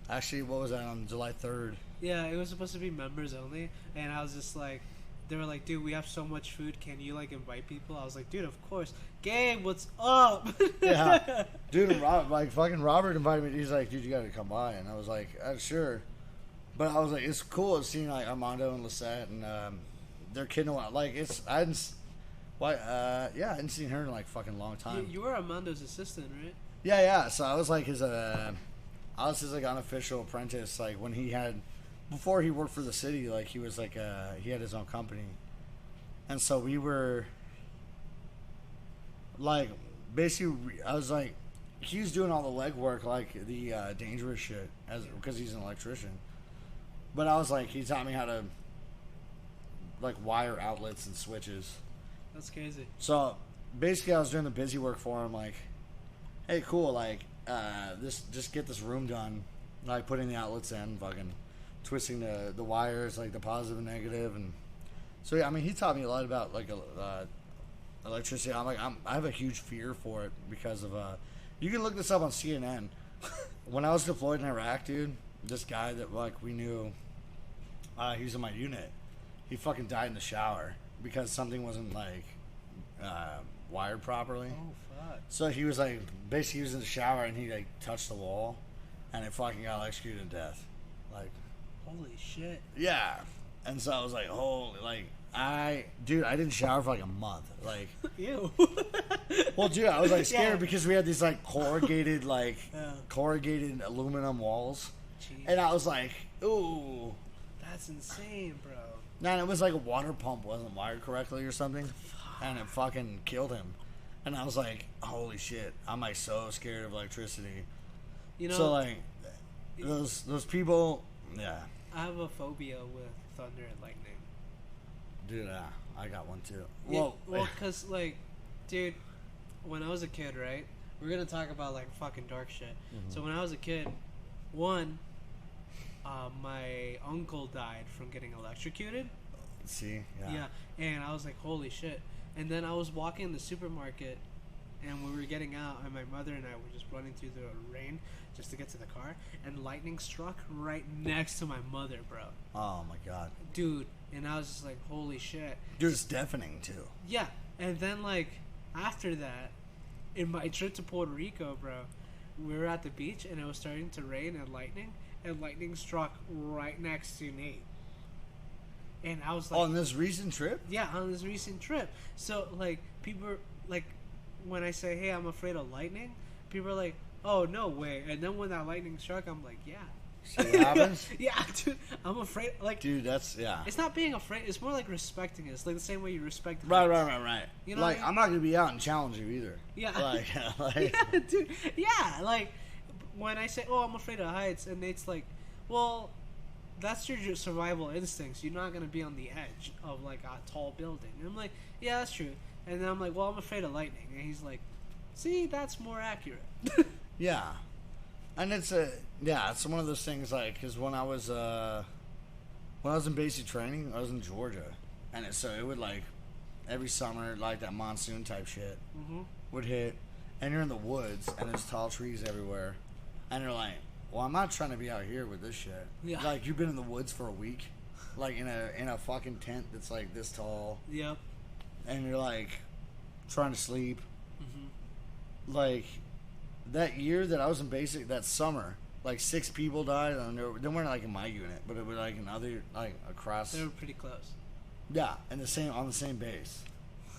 Actually, what was that on July 3rd? Yeah, it was supposed to be members only, and I was just like, they were like, dude, we have so much food. Can you like invite people? I was like, dude, of course. Gabe, what's up? Yeah, dude, fucking Robert invited me. He's like, dude, you gotta come by, and I was like, sure. But I was like, it's cool seeing like Armando and Lisette and they're kidding a lot. Like I hadn't seen her in like fucking long time. You were Armando's assistant, right? Yeah. So I was like his I was his like unofficial apprentice. Like when he had, before he worked for the city, like he was like he had his own company, and so we were like basically I was like he was doing all the legwork, like the dangerous shit, because he's an electrician. But I was like, he taught me how to like wire outlets and switches. That's crazy. So basically, I was doing the busy work for him. Like, hey, cool. Like, just get this room done. Like putting the outlets in, fucking twisting the wires, like the positive and negative, and so yeah. I mean, he taught me a lot about like electricity. I have a huge fear for it because of you can look this up on CNN. When I was deployed in Iraq, dude, this guy that like we knew, he was in my unit. He fucking died in the shower because something wasn't like wired properly. Oh fuck. So he was like, basically he was in the shower and he like touched the wall, and it fucking got electrocuted to death. Like, Holy shit. yeah. And so I was like, holy, like I didn't shower for like a month. Like, Ew. well, dude, I was like scared Yeah. because we had these like corrugated Yeah. corrugated aluminum walls, Jeez. and I was like, ooh. That's insane, bro. Man, it was like a water pump wasn't wired correctly or something, and it fucking killed him. And I was like, holy shit, I'm like so scared of electricity. You know, So like, those people, yeah, I have a phobia with thunder and lightning. dude, I got one too. Well, cause like, dude, when I was a kid, right? We're gonna talk about like fucking dark shit. Mm-hmm. So when I was a kid, my uncle died from getting electrocuted. see, Yeah, and I was like, holy shit. And then I was walking in the supermarket, and we were getting out, and my mother and I were just running through the rain just to get to the car, and lightning struck right next to my mother, bro. Oh my god, Dude, and I was just like, holy shit. dude, it's deafening too. Yeah, and then like after that, in my trip to Puerto Rico, bro, we were at the beach and it was starting to rain and lightning struck right next to Nate. And I was like, On this recent trip, yeah, on this recent trip. So like people are, like when I say, hey, I'm afraid of lightning, people are like, oh no way. And then when that lightning struck, I'm like, yeah. see what happens, Yeah, dude, I'm afraid. Like, dude. That's it's not being afraid. It's more like respecting it. It's like the same way you respect. right. You know like, what I mean? I'm not gonna be out and challenge you either. Yeah. Like, Yeah, dude. Yeah, like when I say, "Oh, I'm afraid of heights," and Nate's like, "Well, that's your survival instincts. You're not gonna be on the edge of like a tall building." And I'm like, "Yeah, that's true." And then I'm like, "Well, I'm afraid of lightning," and he's like, "See, that's more accurate." yeah. And it's one of those things like, because when I was in basic training, I was in Georgia, and so it would like every summer like that monsoon type shit would hit, and you're in the woods and there's tall trees everywhere, and you're like, well, I'm not trying to be out here with this shit. Yeah. Like you've been in the woods for a week, like in a fucking tent that's like this tall, Yep. and you're like trying to sleep, like. That year that I was in basic, that summer, like 6 people died. And they weren't like in my unit, but it was like another, like across. They were pretty close. Yeah, and on the same base.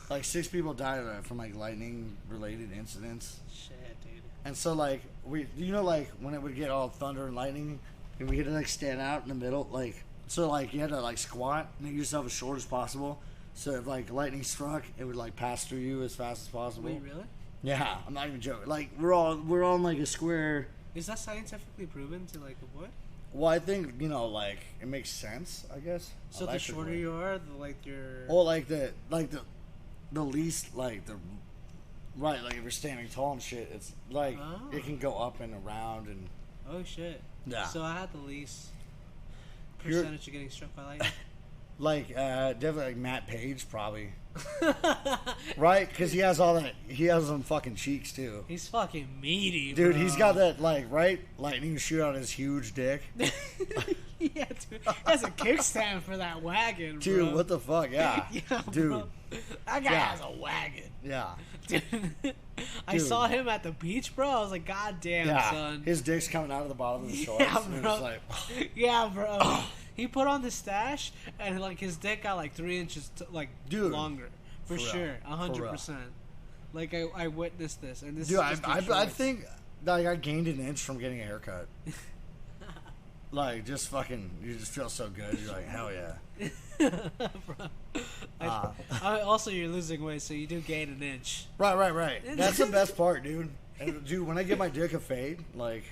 Like 6 people died from like lightning related incidents. Shit, dude. And so like like when it would get all thunder and lightning, and we had to like stand out in the middle, like so like you had to like squat, make yourself as short as possible. So if like lightning struck, it would like pass through you as fast as possible. Wait, really? Yeah, I'm not even joking. Like we're all in like a square. Is that scientifically proven to like what? Well, I think like it makes sense. I guess. So the shorter you are, the like your. Or like the least like the right like if you're standing tall and shit, it's like it can go up and around and. Oh shit. Yeah. So I had the least percentage of getting struck by lightning. Like definitely like Matt Page probably. Right, because he has all that. He has some fucking cheeks too. He's fucking meaty, Dude, bro. he's got that like lightning shoot out his huge dick. Yeah, dude. That's a kickstand for that wagon, Dude, bro. what the fuck? Yeah, Yeah, dude. bro. That guy Yeah. has a wagon. Yeah, Dude. I Dude. saw him at the beach, bro. I was like, God damn, yeah. son. His dick's coming out of the bottom of the shorts. Yeah, and bro. it's like, Yeah, bro. He put on the stash, and like his dick got like 3 inches Dude. longer, for For real. sure, For real. 100%. Like I witnessed this, and this dude, is just in I shorts. think, like I gained an inch from getting a haircut. Like, just fucking, you just feel so good. You're like, hell yeah. Also, you're losing weight, so you do gain an inch. Right. That's the best part, dude. And, dude, when I give my dick a fade, like,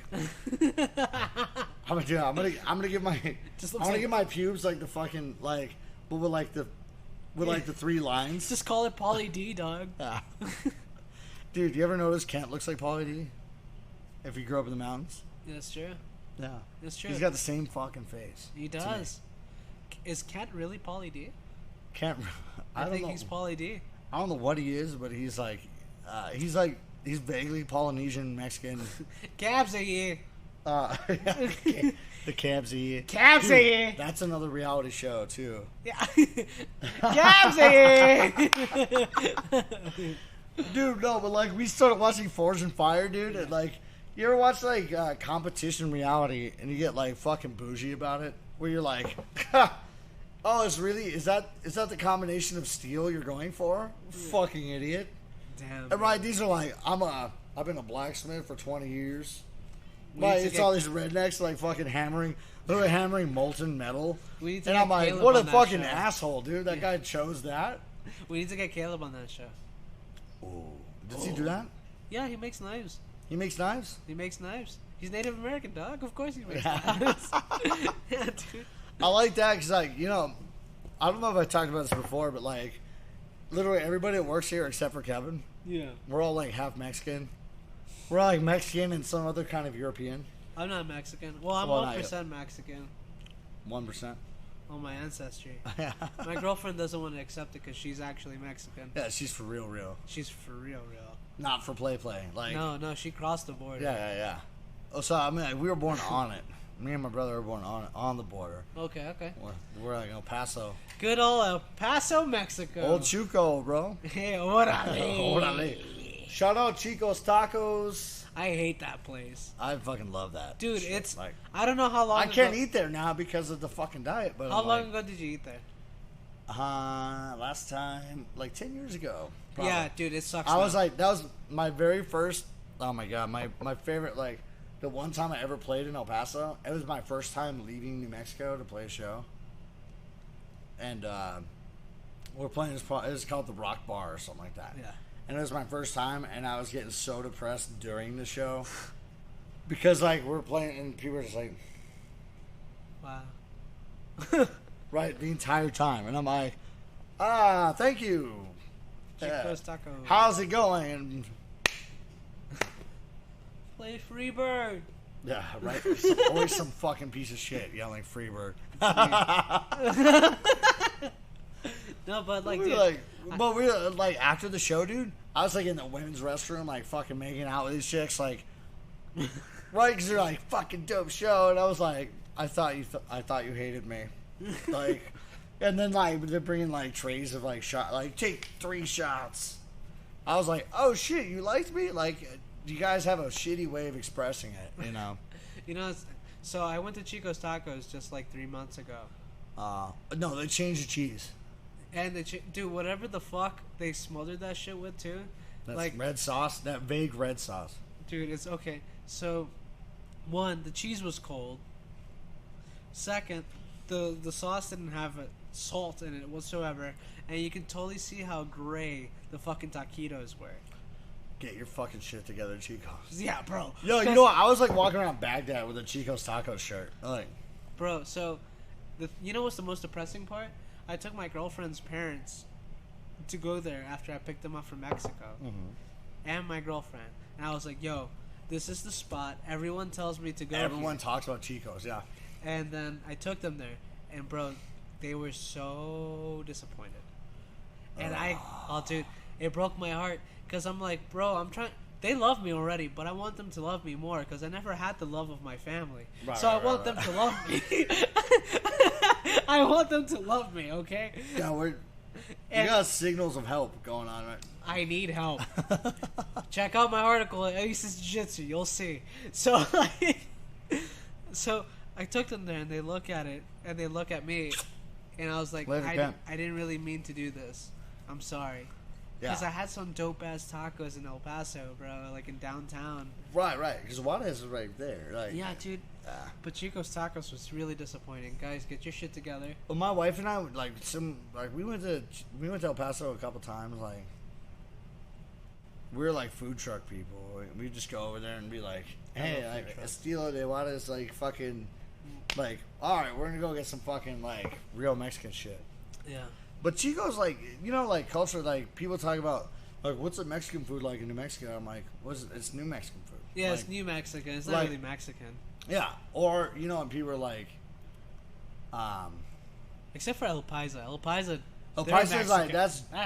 I'm gonna give my pubes like the fucking like, but with like the 3 lines. Just call it Pauly D, dog. Dude, you ever notice Kent looks like Pauly D? If he grew up in the mountains. Yeah, that's true. Yeah, That's true. He's got the same fucking face. He does. Is Kent really Pauly D? Kent, I don't think know. he's Pauly D. I don't know what he is, but he's he's vaguely Polynesian Mexican. Cabs are here. The Cabs here. Cabs are here. That's another reality show too. Yeah. Cabs are here. Dude, no, but like we started watching Forge and Fire, dude, and like you ever watch like competition reality and you get like fucking bougie about it, where you're like, oh, is that the combination of steel you're going for? Fucking idiot. Damn. And right, these are like I've been a blacksmith for 20 years. Like it's all these rednecks like fucking hammering molten metal. And I'm like, Caleb what a on that fucking show. asshole, dude. That guy chose that. We need to get Caleb on that show. Oh, does he do that? Yeah, he makes knives. He makes knives? He makes knives. He's Native American, dog. Of course he makes knives. Yeah, dude. I like that because, like, you know, I don't know if I talked about this before, but, like, literally everybody that works here except for Kevin, Yeah. we're all, like, half Mexican. We're all, like, Mexican and some other kind of European. I'm not Mexican. Well, I'm Well, 1% Mexican 1%. on my ancestry. Yeah, My girlfriend doesn't want to accept it because she's actually Mexican. she's for real. She's for real. Not for play. Like, No, she crossed the border. Yeah. Oh, so, I mean, like, we were born on it. Me and my brother were born on the border. Okay. We're like El Paso. Good old El Paso, Mexico. Old Chuco, bro. Hey, orale. Orale. Shout out Chico's Tacos. I hate that place. I fucking love that. Dude, shit. it's... like, I don't know how long I can't ago, eat there now because of the fucking diet. But How I'm long like, ago did you eat there? Last time, like 10 years ago. Probably. Yeah, dude, it sucks. I was now. like, that was my very first. Oh my god, my favorite. Like the one time I ever played in El Paso. It was my first time leaving New Mexico to play a show. And we're playing this. It was called the Rock Bar or something like that. Yeah. And it was my first time, and I was getting so depressed during the show because like we're playing, and people were just like, Wow. right the entire time, and I'm like, thank you. Chico's Taco. How's it going? And Play Freebird. yeah, right. Always some fucking piece of shit yelling Freebird. No, but like, we dude, were like, but we were like after the show, dude. I was like in the women's restroom, like fucking making out with these chicks, like, right? Because they're like fucking dope show, and I was like, I thought you hated me, like, and then like they're bringing like trays of like shot, like take 3 shots. I was like, oh shit, you liked me? Like, you guys have a shitty way of expressing it, you know? You know, so I went to Chico's Tacos just like 3 months ago. No, they changed the cheese. And they dude, whatever the fuck they smothered that shit with too. That's like red sauce, that vague red sauce. Dude, it's okay. So, one, the cheese was cold. Second, the sauce didn't have salt in it whatsoever, and you can totally see how gray the fucking taquitos were. Get your fucking shit together, Chico's. Yeah, bro. Yo, you know what? I was like walking around Baghdad with a Chico's Tacos shirt. Like, Bro, so, you know what's the most depressing part? I took my girlfriend's parents to go there after I picked them up from Mexico. And my girlfriend. And I was like, yo, this is the spot. Everyone tells me to go everyone here. talks about Chico's, yeah. And then I took them there. And, bro, they were so disappointed. And dude, it broke my heart. Because I'm like, bro, they love me already, but I want them to love me more because I never had the love of my family. I want them to love me. I want them to love me, okay? Yeah, we got signals of help going on, right? I need help. Check out my article at Aces Jiu-Jitsu. You'll see. So, so I took them there, and they look at it, and they look at me, and I was like, I didn't really mean to do this. I'm sorry. Because I had some dope ass tacos in El Paso, bro, like in downtown. Right. Because Juarez is right there. Like, Yeah, dude. But Chico's Tacos was really disappointing. Guys, get your shit together. well, my wife and I we went to El Paso a couple times. Like, we're like food truck people. We just go over there and be like, hey, like Estilo de Juarez, like fucking, like, all right, we're gonna go get some fucking like real Mexican shit. Yeah. But Chico's like, like culture, like people talk about like what's the Mexican food like in New Mexico. I'm like, it's New Mexican food. Yeah, like, it's New Mexican. It's not like- really Mexican. Yeah, or and people are like, Except for El Paisa. El Paisa. El they're Paisa's like Mexican.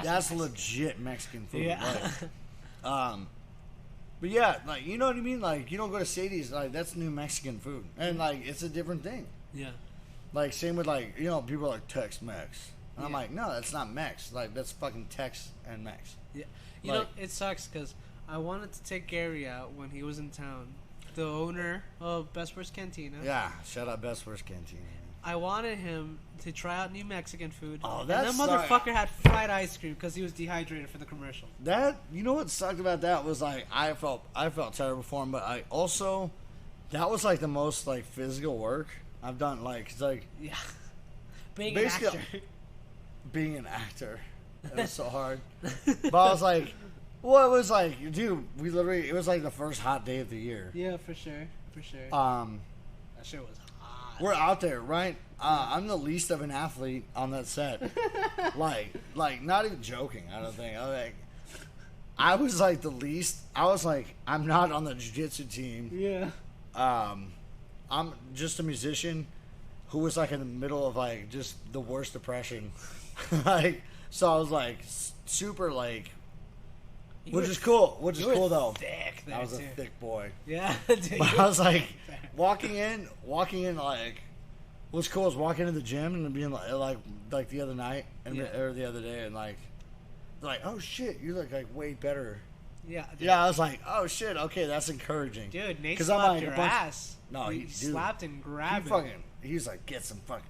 that's Mexican. legit Mexican food. Yeah. Like, but yeah, like you know what I mean. Like you don't go to Sadie's, like that's New Mexican food, and like it's a different thing. Yeah. Like same with like people are like Tex-Mex, and I'm Yeah. like no, that's not Mex. Like that's fucking Tex and Mex. Yeah. You Like- know, it sucks because I wanted to take Gary out when he was in town. The owner of Best Worst Cantina. Yeah, shout out Best Worst Cantina. I wanted him to try out new Mexican food. Oh, and that's that motherfucker had fried ice cream because he was dehydrated for the commercial. That what sucked about that was like I felt terrible for him, but I also that was like the most like physical work I've done. Like it's like Yeah. Being an Basically- actor. being an actor. It was so hard. But I was like, well, it was like, dude, it was like the first hot day of the year. Yeah, for sure. For sure. That shit was hot. We're out there, right? I'm the least of an athlete on that set. like, not even joking. I don't think. I was like the least. I was like, I'm not on the jiu-jitsu team. Yeah. I'm just a musician who was like in the middle of like just the worst depression. Like, so I was like super like, which is cool. Which is You were cool though. thick there, I was a too. thick boy. Yeah, dude. But I was like, walking in like, what's cool is walking into the gym and being like the other night or the other day and like, oh shit, you look like way better. Yeah, dude. Yeah, I was like, oh shit, okay, that's encouraging. Dude, Nate 'Cause slapped I'm like your a bunch- ass. No, he dude, slapped and grabbed he's like, get some fucking,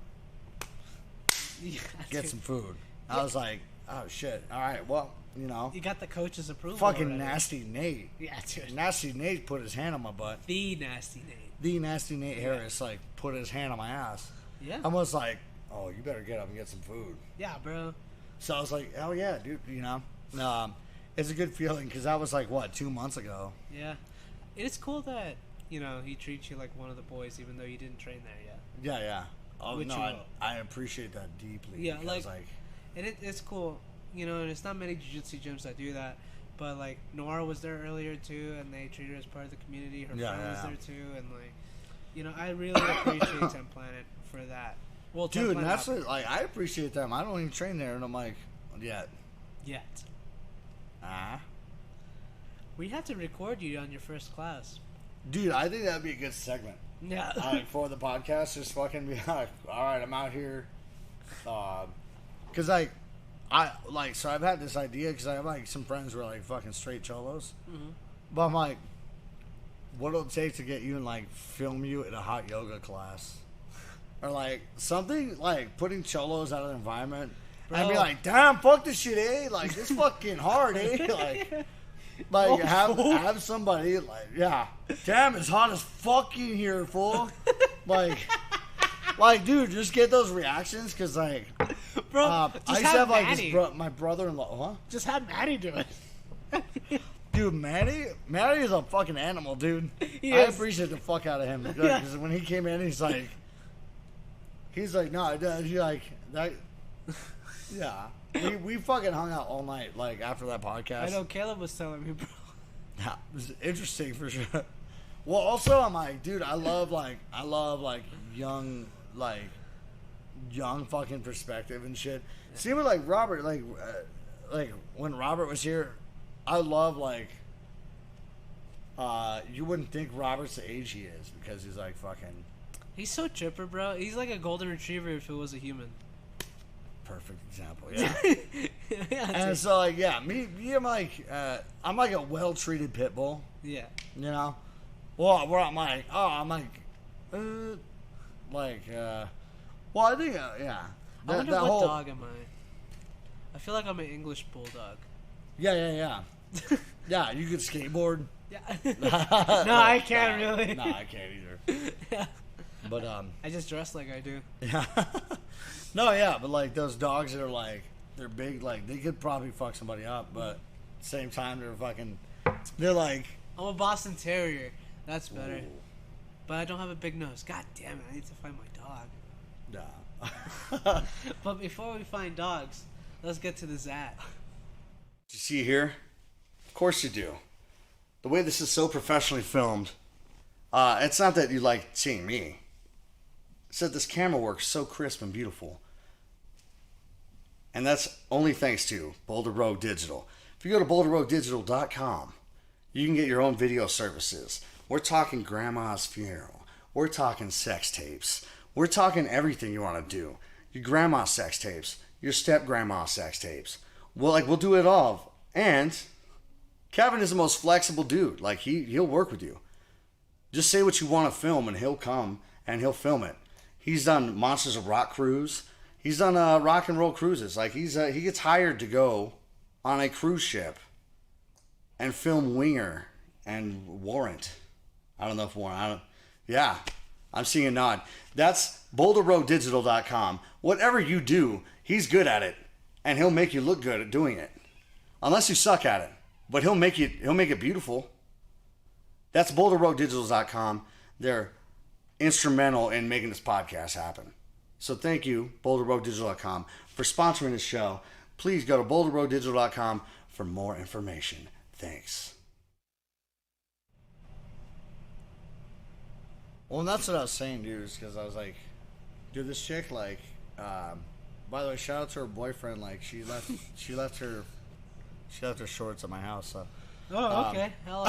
Yeah, get dude. some food. I was like, oh shit, all right, well, You got the coach's approval. fucking already. nasty Nate. Yeah, dude. Nasty Nate put his hand on my butt. The nasty Nate. The nasty Nate Harris like put his hand on my ass. Yeah. I was like, oh, you better get up and get some food. Yeah, bro. So I was like, oh yeah, dude, it's a good feeling because that was like what 2 months ago. Yeah. It's cool that, he treats you like one of the boys even though you didn't train there yet. Yeah. Oh Which no, you will. I appreciate that deeply. Yeah, because, and it's cool, and it's not many jiu-jitsu gyms that do that, but like Nora was there earlier too, and they treat her as part of the community. Her Yeah, friend yeah, was yeah. there too, and I really appreciate Ten Planet for that. Well, Ten dude, Planet that's Opera. what, I appreciate them. I don't even train there, and I'm like, yet. We had to record you on your first class. Dude, I think that'd be a good segment. Yeah. For the podcast, just fucking be like, all right, I'm out here. Because, so I've had this idea because I have, like, some friends who are, like, fucking straight cholos. Mm-hmm. But I'm like, what'll it take to get you and, like, film you in a hot yoga class? Or, like, something, like, putting cholos out of the environment. And be Bro. like, damn, fuck this shit, eh? Like, this fucking hard, eh? Like, have somebody, like, yeah. Damn, it's hot as fuck in here, fool. like, dude, just get those reactions, because, like, Bro, I just used to have have, like, Maddie. my brother-in-law, huh? Just have Maddie do it. Dude, Maddie is a fucking animal, dude. He I is. appreciate the fuck out of him. Yeah. Because when he came in, he's like, no, it does. You're like, that, yeah. We fucking hung out all night, like, after that podcast. I know Caleb was telling me, bro. Yeah, it was interesting for sure. Well, also, I'm like, dude, I love young fucking perspective and shit. See, with like Robert, like when Robert was here, I love you wouldn't think Robert's the age he is because he's like fucking He's so chipper, bro. He's like a golden retriever if it was a human. perfect example. Yeah. Yeah, And dude. so like, yeah, me, I'm like a well treated pit bull. Yeah. You know, well, where I'm like, well, I think, yeah. I wonder that what whole, dog am I? I feel like I'm an English bulldog. Yeah. Yeah, you could skateboard. Yeah. No, I can't really. No, I can't either. Yeah. But I just dress like I do. yeah. No, yeah, but like those dogs that are like they're big, like they could probably fuck somebody up, but at the same time they're like I'm a Boston Terrier. That's better. Ooh. But I don't have a big nose. God damn it! I need to find my dog. nah. But before we find dogs, let's get to the Zat. You see here? Of course you do. The way this is so professionally filmed, it's not that you like seeing me. It's that this camera works so crisp and beautiful. And that's only thanks to Boulder Road Digital. If you go to boulderroaddigital.com, you can get your own video services. We're talking grandma's funeral. We're talking sex tapes. We're talking everything you want to do. Your grandma's sex tapes. Your step-grandma's sex tapes. We'll do it all. And Kevin is the most flexible dude. Like, he'll work with you. Just say what you want to film, and he'll come, and he'll film it. He's done Monsters of Rock cruise. He's done rock and roll cruises. Like, he gets hired to go on a cruise ship and film Winger and Warrant. I don't know if Warrant. Yeah, I'm seeing a nod. That's boulderroaddigital.com. Whatever you do, he's good at it, and he'll make you look good at doing it. Unless you suck at it, but he'll make it beautiful. That's boulderroaddigital.com. They're instrumental in making this podcast happen. So thank you, boulderroaddigital.com, for sponsoring this show. Please go to boulderroaddigital.com for more information. Thanks. Well, and that's what I was saying, dude, is because I was like, dude, this chick, like, by the way, shout out to her boyfriend, like, she left her shorts at my house, so. Oh, okay. Hello.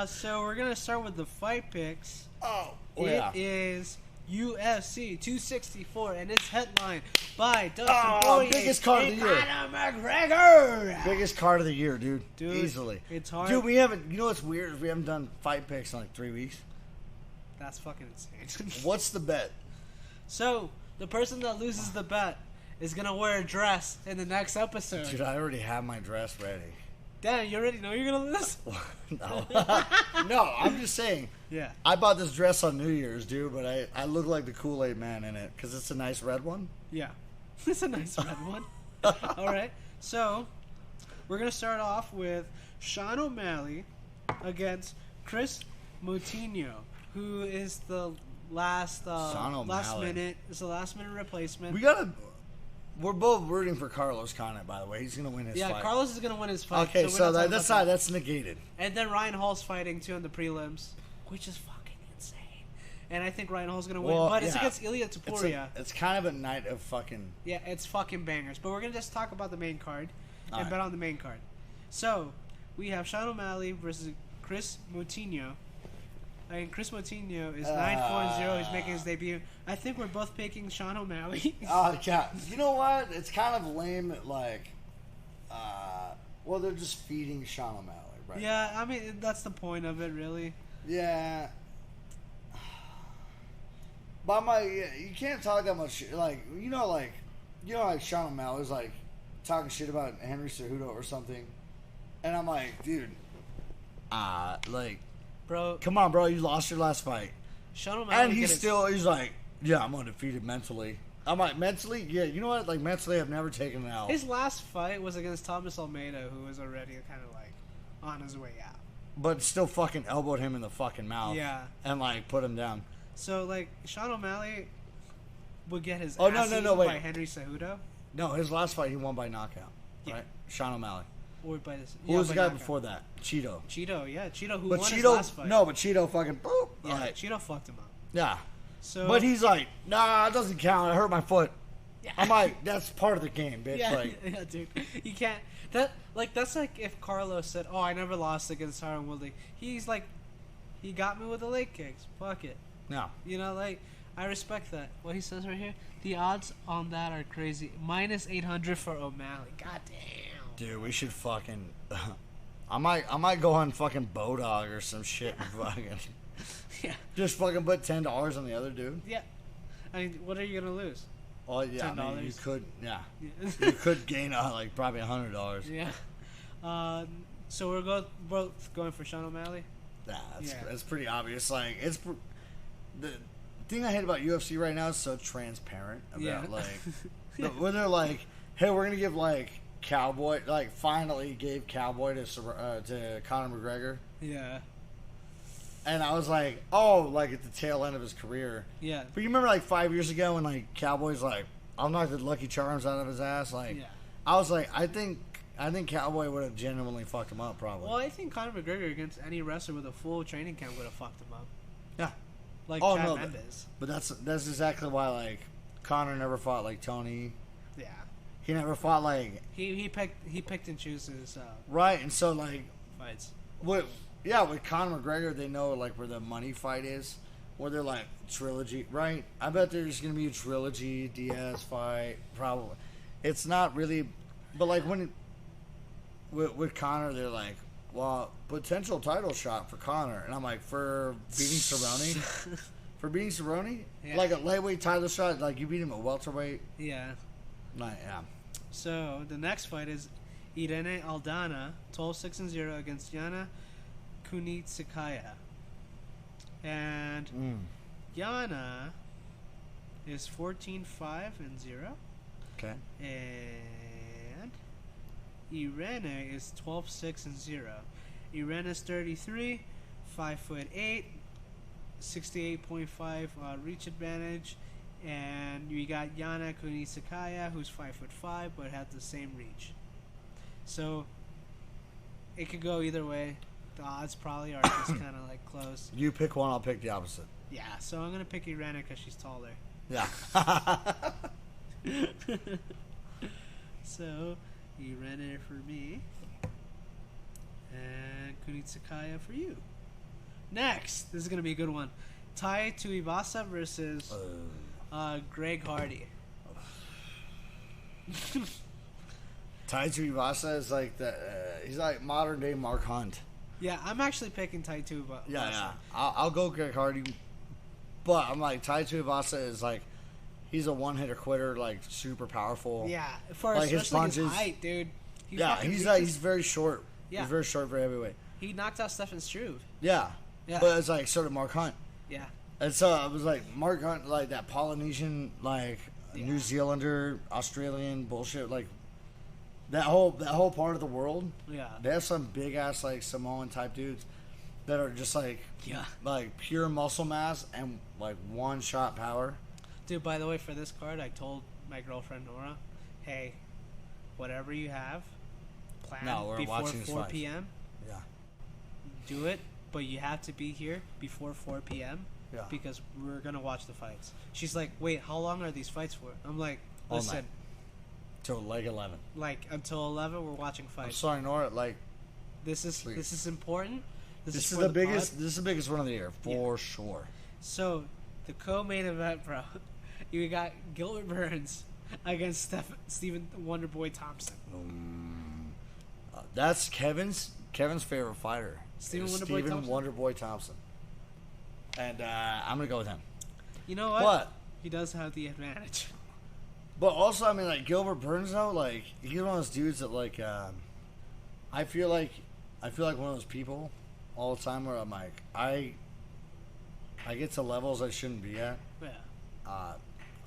So we're gonna start with the fight picks. Oh, It is UFC 264, and it's headlined by Dustin Oh, Poirier biggest card of the and year. Conor McGregor. Biggest card of the year, dude. Dude, Easily. it's hard. Dude, we haven't, you know what's weird is we haven't done fight picks in like 3 weeks. That's fucking insane. What's the bet? So, the person that loses the bet is gonna wear a dress in the next episode. Dude, I already have my dress ready. Damn, you already know you're gonna lose? No. No, I'm just saying. Yeah. I bought this dress on New Year's, dude, but I look like the Kool-Aid man in it because it's a nice red one. Yeah. It's a nice red one. Alright, so we're going to start off with Sean O'Malley against Chris Moutinho, who is the last minute replacement. We're both rooting for Carlos Condit, by the way. He's gonna win his fight. Yeah, Carlos is going to win his fight. Okay, so we're not that's talking about that's negated. And then Ryan Hall's fighting too in the prelims, which is fucking insane. And I think Ryan Hall's going to win, but it's against Ilia Topuria. It's kind of a night of fucking... Yeah, it's fucking bangers. But we're going to just talk about the main card and bet on the main card. So, we have Sean O'Malley versus Chris Moutinho. I mean, Chris Moutinho is 9-4-0. He's making his debut. I think we're both picking Sean O'Malley. Oh, yeah. You know what? It's kind of lame that, like... well, they're just feeding Sean O'Malley, right? Yeah, I mean, that's the point of it, really. Yeah. But you can't talk that much shit. Like Sean O'Malley's like talking shit about Henry Cejudo or something, and I'm like, dude, Bro, come on, bro, you lost your last fight, Sean O'Malley, and he's like, yeah, I'm undefeated mentally. I'm like, mentally, yeah, you know what? Like mentally, I've never taken an L. His last fight was against Thomas Almeida, who was already kind of like on his way out. But still fucking elbowed him in the fucking mouth. Yeah. And like put him down. So like Sean O'Malley would get his wait. by Henry Cejudo. No, his last fight he won by knockout. Yeah. Right? Sean O'Malley. Or by this. Who was the guy before that? Cheeto. Cheeto who But won his Cheeto, last fight. no, but Cheeto fucking boop. Yeah, Right. Cheeto fucked him up. Yeah. So, But he's like, nah, it doesn't count. I hurt my foot. Yeah. I'm like, that's part of the game, bitch. Yeah, Like, yeah, dude. You can't. That's like if Carlos said, "Oh, I never lost against Tyron Woodley." He's like, he got me with the leg kicks. Fuck it. no. You know, like I respect that. What he says right here, the odds on that are crazy. -800 for O'Malley. God damn. Dude, we should fucking. I might go on fucking Bodog or some shit and fucking. Yeah. Just fucking put $10 on the other dude. Yeah. I mean, what are you gonna lose? Oh yeah, I mean, you $10. could, yeah, Yeah. you could gain like probably $100. Yeah. So we're both going for Sean O'Malley. Yeah, Yeah. that's pretty obvious. Like the thing I hate about UFC right now is so transparent about Yeah. where they're like, hey, we're gonna give like Cowboy, like finally gave Cowboy to Conor McGregor, Yeah. and I was like, oh, like at the tail end of his career. Yeah. But you remember like 5 years ago when like Cowboy's like, I'll knock the Lucky Charms out of his ass. Like, Yeah. I was like, I think Cowboy would have genuinely fucked him up probably. Well, I think Conor McGregor against any wrestler with a full training camp would have fucked him up. Yeah. Like Oh, Chad no, Mendes. But that's exactly why like Conor never fought like Tony. Yeah. He never fought like He picked and chooses right, and so like fights. with Conor McGregor, they know like where the money fight is, where they're like trilogy, right? I bet there's gonna be a trilogy Diaz fight, probably. It's not really, but like with Conor, they're like, well, potential title shot for Conor, and I'm like, for beating Cerrone, Yeah. like a lightweight title shot, like you beat him at welterweight, Yeah. like yeah. So the next fight is Irene Aldana, 12-6-0 against Yana Kunitskaya. And Yana is 14-5-0. Okay. And Irene is 12-6-0. Irene is 33, 5'8", 68.5 reach advantage. And we got Yana Kunitskaya, who's 5'5", but has the same reach. So it could go either way. The odds probably are just kind of like close. You pick one, I'll pick the opposite. Yeah, so I'm gonna pick Irene because she's taller. Yeah. So Irene for me, and Kunitskaya for you. Next, this is gonna be a good one. Tai Tuivasa versus Greg Hardy. Tai Tuivasa is like he's like modern day Mark Hunt. Yeah, I'm actually picking Tai Tuivasa. Yeah. I'll go Greg Hardy, but I'm like Tai Tuivasa is like he's a one hitter quitter, like super powerful. Yeah, for like his especially punches. his height, dude. He's very short. Yeah. He's very short for heavyweight. He knocked out Stefan Struve. Yeah. Yeah. But it's like sort of Mark Hunt. Yeah. And so I was like Mark Hunt, like that Polynesian, like Yeah. New Zealander, Australian bullshit, like that whole part of the world. Yeah. They have some big ass like Samoan type dudes that are just like Yeah. like pure muscle mass and like one shot power. Dude, by the way, for this card, I told my girlfriend Nora, hey, whatever you have, plan We're before watching this 4 fight. p.m. Yeah. Do it, but you have to be here before 4 p.m. Yeah. because we're going to watch the fights. She's like, wait, how long are these fights for? I'm like, All listen, night. Till like 11. like until 11 we're watching I'm fights. sorry, Nora. Like This is important. this is for the pod. biggest. This is the biggest one of the year for sure. So, the co-main event, bro. You got Gilbert Burns against Stephen Wonderboy Thompson. That's Kevin's favorite fighter. Stephen is Wonderboy Thompson? Wonderboy Thompson. And I'm gonna go with him. You know what? But He does have the advantage. But also, I mean, like Gilbert Burns though, like he's one of those dudes that like I feel like one of those people all the time where I'm like I get to levels I shouldn't be at, Yeah.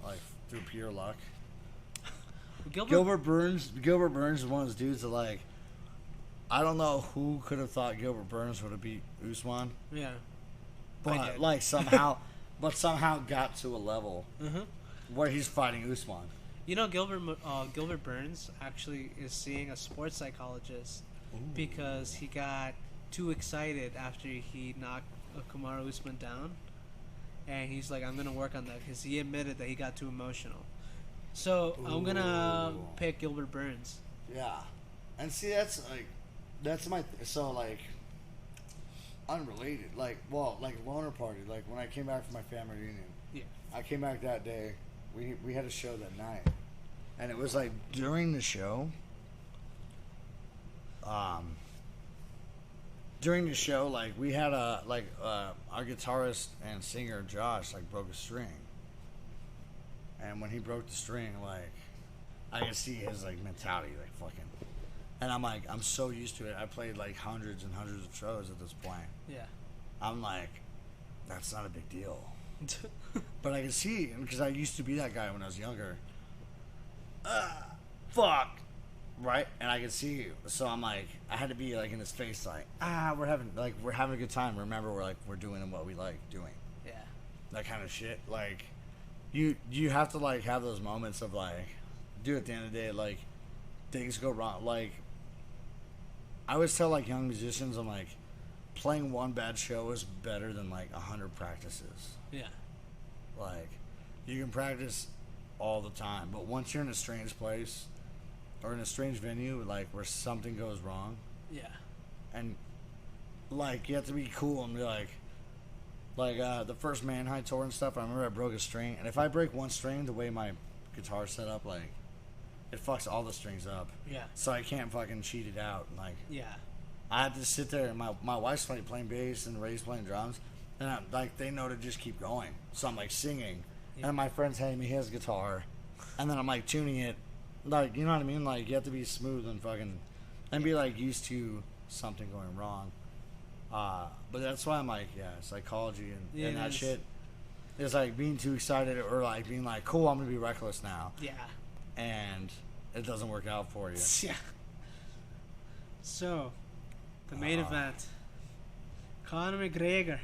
like through pure luck. Gilbert Gilbert Burns is one of those dudes that like I don't know who could have thought Gilbert Burns would have beat Usman, Yeah. I but did. like somehow got to a level Uh-huh. where he's fighting Usman. You know, Gilbert Burns actually is seeing a sports psychologist because he got too excited after he knocked Kamaru Usman down, and he's like, "I'm gonna work on that," because he admitted that he got too emotional. So I'm gonna pick Gilbert Burns. Yeah, and see that's my so like unrelated like loner party like when I came back from my family reunion. Yeah. I came back that day. We had a show that night, and it was like during the show. Like we had our guitarist and singer Josh like broke a string, And when he broke the string, like, I can see his, like, mentality, like, fucking. And I'm like, I'm so used to it. I played, like, hundreds and hundreds of shows at this point. Yeah. I'm like, that's not a big deal. But I can see, because I used to be that guy when I was younger. Fuck. Right? And I can see, so I'm like, I had to be, like, in his face, like, we're having a good time. Remember, we're doing what we like doing. Yeah. That kind of shit. Like, you have to, like, have those moments of, like, dude, at the end of the day, like, things go wrong. Like, I always tell, like, young musicians, I'm like, playing one bad show is better than, like, 100 practices. Yeah. Like, you can practice all the time, but once you're in a strange place or in a strange venue, like, where something goes wrong, Yeah. and, like, you have to be cool and be like, the first manhigh tour and stuff, I remember I broke a string, and if I break one string, the way my guitar's set up, like, it fucks all the strings up. Yeah. So I can't fucking cheat it out. Like, Yeah. I have to sit there, and my wife's playing bass and Ray's playing drums, and I'm, like, they know to just keep going. So I'm, like, singing, and my friend's handing me his guitar, and then I'm, like, tuning it. Like, you know what I mean? Like, you have to be smooth and fucking, and be, like, used to something going wrong. But that's why I'm like, psychology and that shit is, like, being too excited or, like, being like, cool, I'm gonna be reckless now. Yeah. And it doesn't work out for you. Yeah. So, the main event: Conor McGregor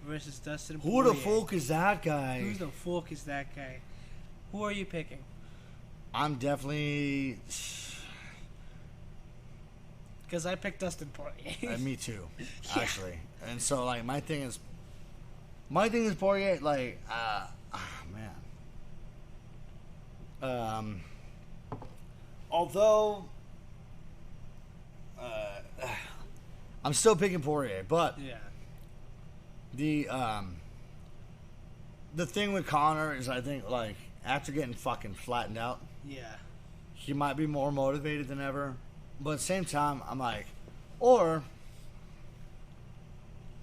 versus Dustin Who Poirier. the fuck is that guy? Who the fuck is that guy? Who are you picking? I'm definitely. Because I picked Dustin Poirier. Me too, actually. And so, like, my thing is Poirier. Like, man. Although, I'm still picking Poirier, but Yeah. the thing with Conor is, I think, like, after getting fucking flattened out, Yeah. he might be more motivated than ever. But at the same time, I'm like, or,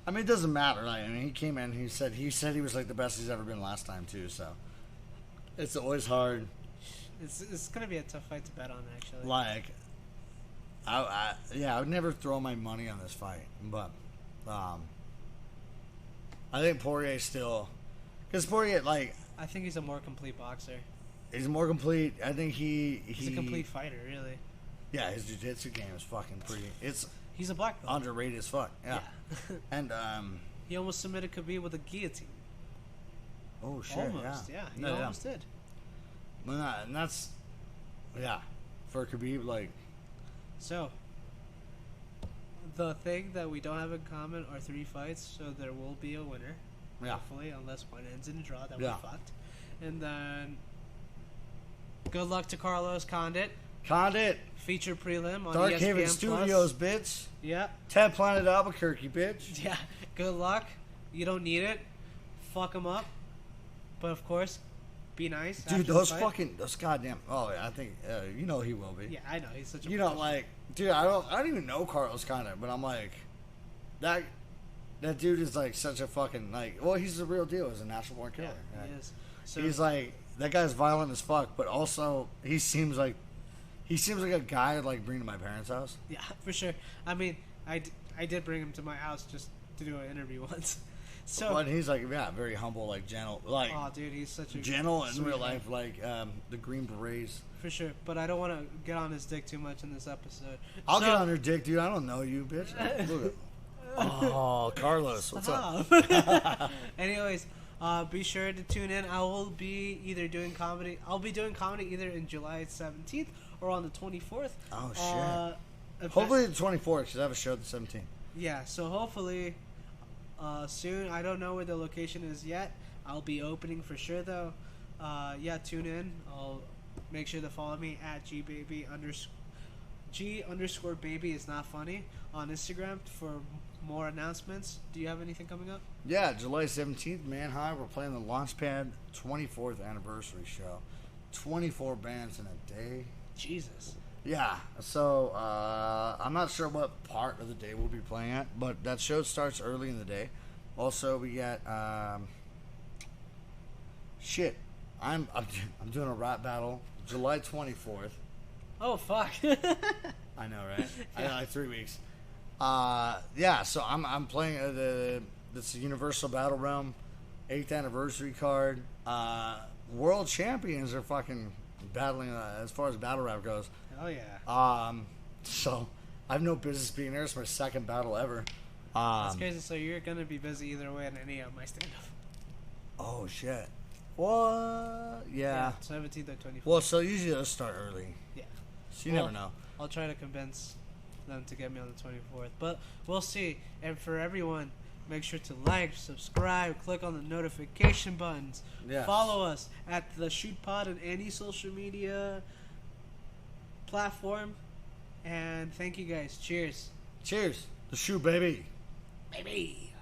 I mean, it doesn't matter. Like, I mean, he came in, he said he was, like, the best he's ever been last time too. So it's always hard. It's gonna be a tough fight to bet on, actually. Like, I would never throw my money on this fight, but I think Poirier still, because Poirier, like, I think he's a more complete boxer. he's more complete. I think He's a complete fighter, really. Yeah, his jiu-jitsu game is fucking pretty. It's He's a black belt. underrated as fuck. Yeah, and He almost submitted Khabib with a guillotine. oh shit, Almost, yeah. He almost did. And that's, yeah, for Khabib, like, So, the thing that we don't have in common are 3 fights, so there will be a winner. Yeah. Hopefully, unless one ends in a draw, that Yeah. we're fucked. And then, good luck to Carlos Condit. Condit, Feature prelim on Dark ESPN Haven Plus. Studios, bitch. Yeah. 10 Planet Albuquerque, bitch. Yeah. Good luck. You don't need it. Fuck them up. But of course, be nice. Dude, after those the fight. fucking, those goddamn, oh, yeah, I think, you know he will be. Yeah, I know. He's such a You know, professional. like, dude, I don't even know Carlos Condit, but I'm like, that dude is, like, such a fucking, like, well, he's the real deal. He's a natural born killer. Yeah, he is. So, He's like, that guy's violent as fuck, but also he seems like a guy I'd like bring to my parents' house. yeah, for sure. I mean, I did bring him to my house just to do an interview once. So, But he's like, yeah, very humble, like gentle, like oh, dude, he's such a gentle in sweet real guy. life, like the Green Berets. For sure, but I don't want to get on his dick too much in this episode. I'll So- get on your dick, dude. I don't know you, bitch. Look at, oh, Carlos, what's up? Stop. Anyways, be sure to tune in. I will be either doing comedy. I'll be doing comedy either in July 17th or on the 24th. Oh shit. If Hopefully the 24th, because I have a show the 17th. Yeah, so hopefully soon. I don't know where the location is yet. I'll be opening for sure though. Yeah, tune in. I'll make sure to follow me at G_baby is not funny on Instagram for more announcements. Do you have anything coming up? Yeah, July 17th, Manhigh. We're playing the Launchpad 24th anniversary show. 24 bands in a day. Jesus. Yeah, so I'm not sure what part of the day we'll be playing at, but that show starts early in the day. Also, we got I'm doing a rap battle July 24th. Oh fuck. I know, right? I got like 3 weeks. Yeah. So I'm playing this Universal Battle Realm 8th anniversary card. World champions are fucking battling as far as battle rap goes. Hell yeah. So I have no business being there. It's my second battle ever. That's crazy. So you're gonna be busy either way in any of my stand-up. Oh shit. What? Yeah. 17th or 24th. Well, so usually those start early. Yeah. So you never know. I'll try to convince them to get me on the 24th, but we'll see. And for everyone, make sure to like, subscribe, click on the notification buttons. Yes. Follow us at the Shoot Pod on any social media platform. And thank you guys. Cheers. Cheers. The shoe, baby. Baby.